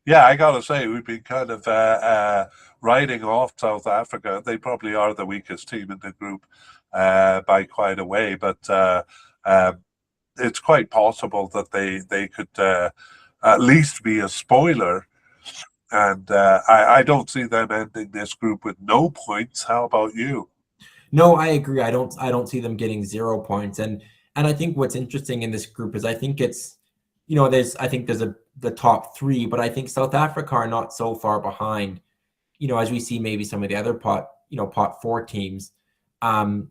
Yeah, I gotta say, we've been kind of riding off South Africa. They probably are the weakest team in the group by quite a way, but it's quite possible that they could at least be a spoiler. And I don't see them ending this group with no points. How about you? No, I agree. I don't see them getting 0 points. And I think what's interesting in this group is I think it's, there's the top three, but I think South Africa are not so far behind, as we see maybe some of the other pot four teams, that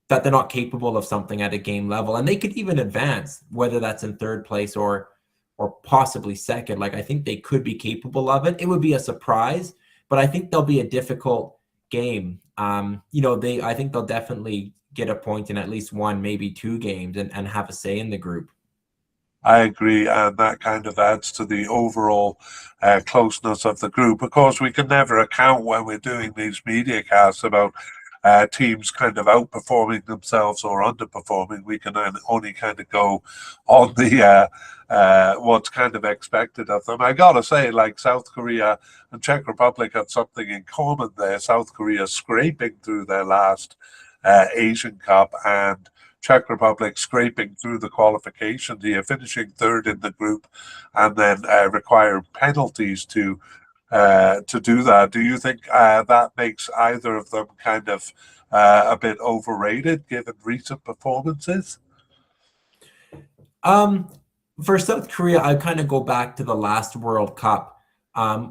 they're not capable of something at a game level. And they could even advance, whether that's in third place or possibly second. Like, I think they could be capable of it. It would be a surprise, but I think there'll be a difficult game. I think they'll definitely get a point in at least one, maybe two games and have a say in the group. I agree, and that kind of adds to the overall closeness of the group. Of course, we can never account when we're doing these media casts about teams kind of outperforming themselves or underperforming. We can only kind of go on the what's kind of expected of them. I gotta say, like South Korea and Czech Republic had something in common there. South Korea scraping through their last Asian Cup, and Czech Republic scraping through the qualification here, finishing third in the group, and then requiring penalties to do that. Do you think that makes either of them kind of a bit overrated given recent performances? Um, for South Korea, I kind of go back to the last World Cup,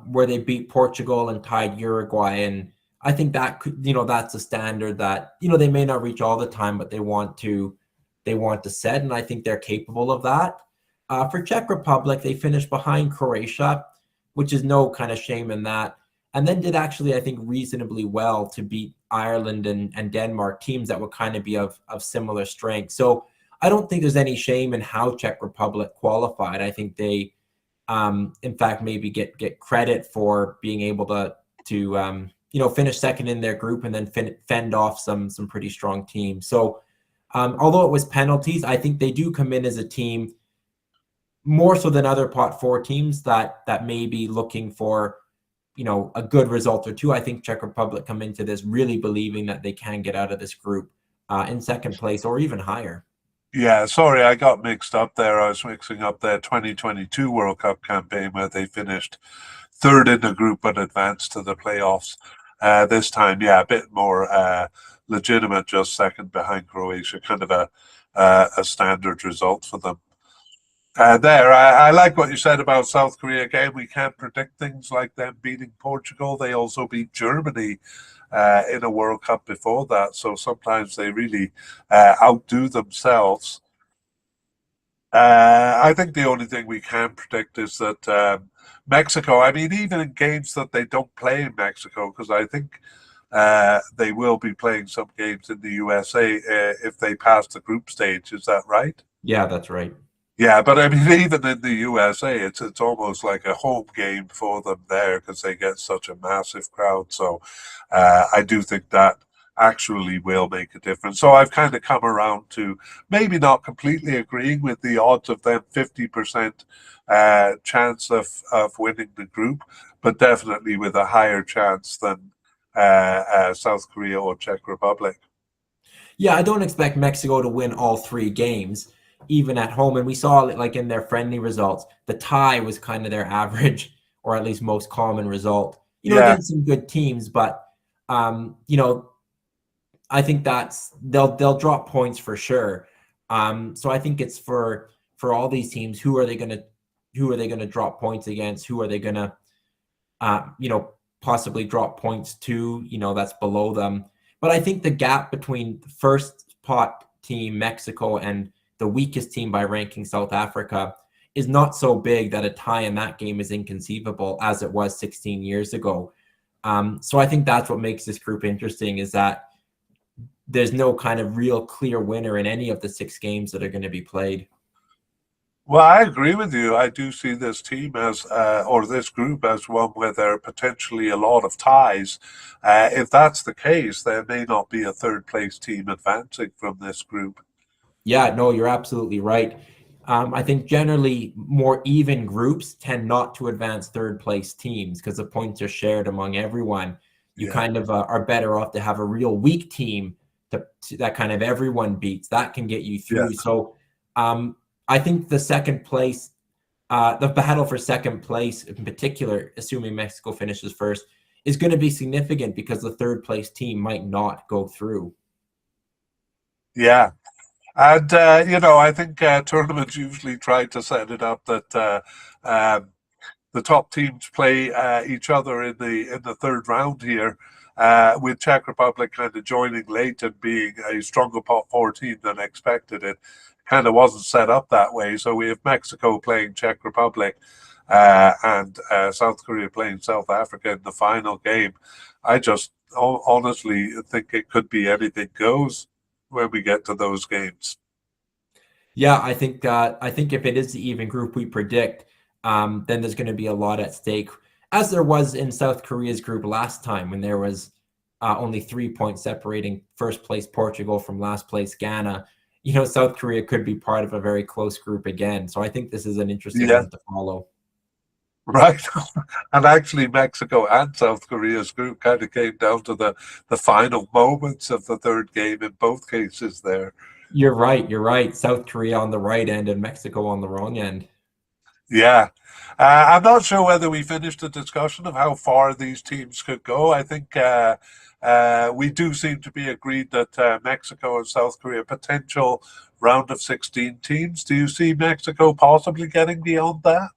where they beat Portugal and tied Uruguay, and I think that could, that's a standard that they may not reach all the time, but they want to set, and I think they're capable of that. For Czech Republic, they finished behind Croatia, which is no kind of shame in that, and then did actually, I think, reasonably well to beat Ireland and Denmark, teams that would kind of be of similar strength. So I don't think there's any shame in how Czech Republic qualified. I think they, in fact, maybe get credit for being able to finish second in their group and then fend off some pretty strong teams. So although it was penalties, I think they do come in as a team more so than other pot 4 teams that may be looking for, a good result or two. I think Czech Republic come into this really believing that they can get out of this group in second place or even higher. Yeah, sorry, I got mixed up there. I was mixing up their 2022 World Cup campaign where they finished third in the group but advanced to the playoffs. This time, yeah, a bit more legitimate, just second behind Croatia, kind of a standard result for them. I like what you said about South Korea. Again, we can't predict things like them beating Portugal. They also beat Germany in a World Cup before that. So sometimes they really outdo themselves. I think the only thing we can predict is that Mexico, I mean, even in games that they don't play in Mexico, because I think they will be playing some games in the USA if they pass the group stage. Is that right? Yeah, that's right. Yeah, but I mean, even in the USA, it's almost like a home game for them there because they get such a massive crowd. So I do think that actually will make a difference. So I've kind of come around to maybe not completely agreeing with the odds of them 50% chance of winning the group, but definitely with a higher chance than South Korea or Czech Republic. Yeah, I don't expect Mexico to win all 3 games, even at home. And we saw, like, in their friendly results, the tie was kind of their average, or at least most common result. Against some good teams, but I think they'll drop points for sure. So I think it's for all these teams, who are they gonna drop points against? Who are they gonna possibly drop points to? That's below them. But I think the gap between the first pot team, Mexico, and the weakest team by ranking, South Africa, is not so big that a tie in that game is inconceivable as it was 16 years ago. So I think that's what makes this group interesting, is that there's no kind of real clear winner in any of the 6 games that are going to be played. Well, I agree with you. I do see this team as, or this group as one where there are potentially a lot of ties. If that's the case, there may not be a third place team advancing from this group. Yeah, no, you're absolutely right. I think generally more even groups tend not to advance third place teams because the points are shared among everyone. You kind of are better off to have a real weak team that kind of everyone beats. That can get you through. Yes. So I think the second place, the battle for second place in particular, assuming Mexico finishes first, is going to be significant because the third place team might not go through. Yeah. And, I think tournaments usually try to set it up that the top teams play each other in the third round here, with Czech Republic kind of joining late and being a stronger pot 4 team than expected. It kind of wasn't set up that way. So we have Mexico playing Czech Republic and South Korea playing South Africa in the final game. I just honestly think it could be anything goes when we get to those games. Yeah, I think if it is the even group we predict, then there's going to be a lot at stake, as there was in South Korea's group last time when there was only 3 points separating first place Portugal from last place Ghana. South Korea could be part of a very close group again. So I think this is an interesting one to follow. Right. And actually Mexico and South Korea's group kind of came down to the final moments of the third game in both cases there. You're right. South Korea on the right end and Mexico on the wrong end. Yeah. I'm not sure whether we finished the discussion of how far these teams could go. I think we do seem to be agreed that Mexico and South Korea potential round of 16 teams. Do you see Mexico possibly getting beyond that?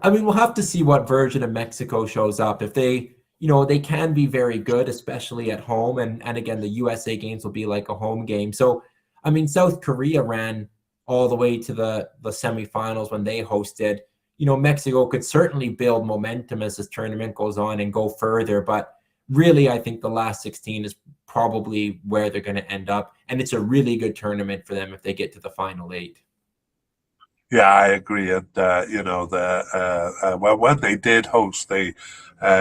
I mean, we'll have to see what version of Mexico shows up. If they, they can be very good, especially at home. And again, the USA games will be like a home game. So, I mean, South Korea ran all the way to the semifinals when they hosted. Mexico could certainly build momentum as this tournament goes on and go further. But really, I think the last 16 is probably where they're going to end up. And it's a really good tournament for them if they get to the final 8. Yeah, I agree. And, well, when they did host, they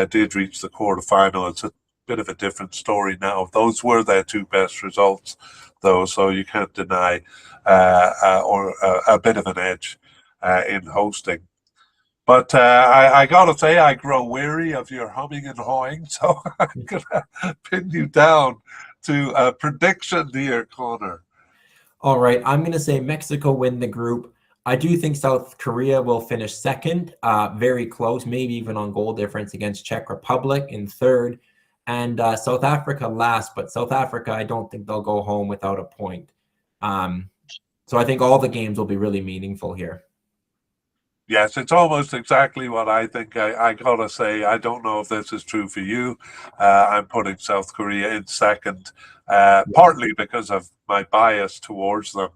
did reach the quarterfinal. It's a bit of a different story now. Those were their 2 best results, though, so you can't deny a bit of an edge in hosting. But I got to say, I grow weary of your humming and hawing, so I'm going to pin you down to a prediction here, Connor. All right, I'm going to say Mexico win the group. I do think South Korea will finish second, very close, maybe even on goal difference against Czech Republic in third, and South Africa last. But South Africa, I don't think they'll go home without a point. So I think all the games will be really meaningful here. Yes, it's almost exactly what I think. I got to say, I don't know if this is true for you. I'm putting South Korea in second, partly because of my bias towards them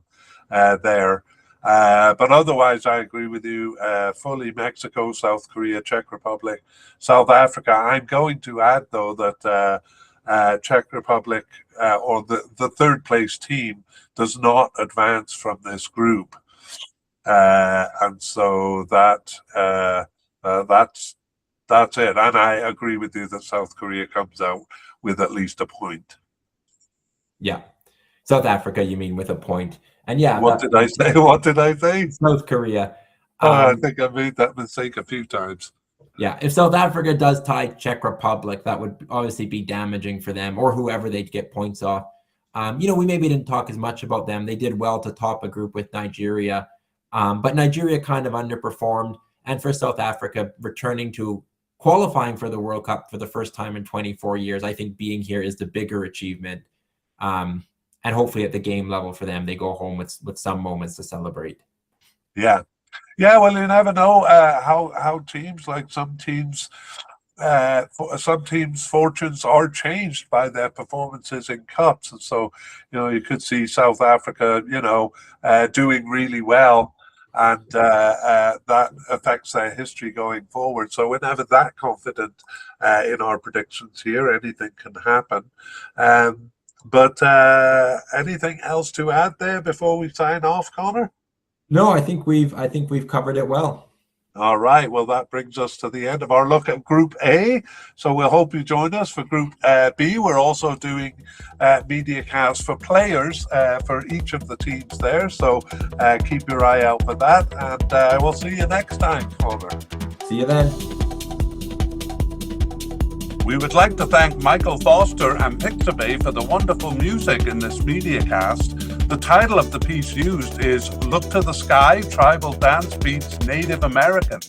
there. But otherwise, I agree with you fully. Mexico, South Korea, Czech Republic, South Africa. I'm going to add, though, that Czech Republic or the third place team does not advance from this group. And so that's it. And I agree with you that South Korea comes out with at least a point. Yeah. South Africa, you mean, with a point. And yeah. What did I say? What did I say? South Korea. I think I made that mistake a few times. Yeah. If South Africa does tie Czech Republic, that would obviously be damaging for them or whoever they'd get points off. We maybe didn't talk as much about them. They did well to top a group with Nigeria. But Nigeria kind of underperformed. And for South Africa, returning to qualifying for the World Cup for the first time in 24 years, I think being here is the bigger achievement. And hopefully at the game level for them, they go home with some moments to celebrate. Yeah. Yeah, well, you never know how teams, like some teams' fortunes are changed by their performances in cups. And so, you could see South Africa, doing really well. And that affects their history going forward. So we're never that confident in our predictions here. Anything can happen. But anything else to add there before we sign off, Connor? No, I think we've covered it well. All right. Well, that brings us to the end of our look at Group A. So we'll hope you join us for Group B. We're also doing mediacast for players for each of the teams there. So keep your eye out for that. And we'll see you next time, Connor. See you then. We would like to thank Michael Foster and Pixabay for the wonderful music in this mediacast. The title of the piece used is Look to the Sky, Tribal Dance Beats Native American.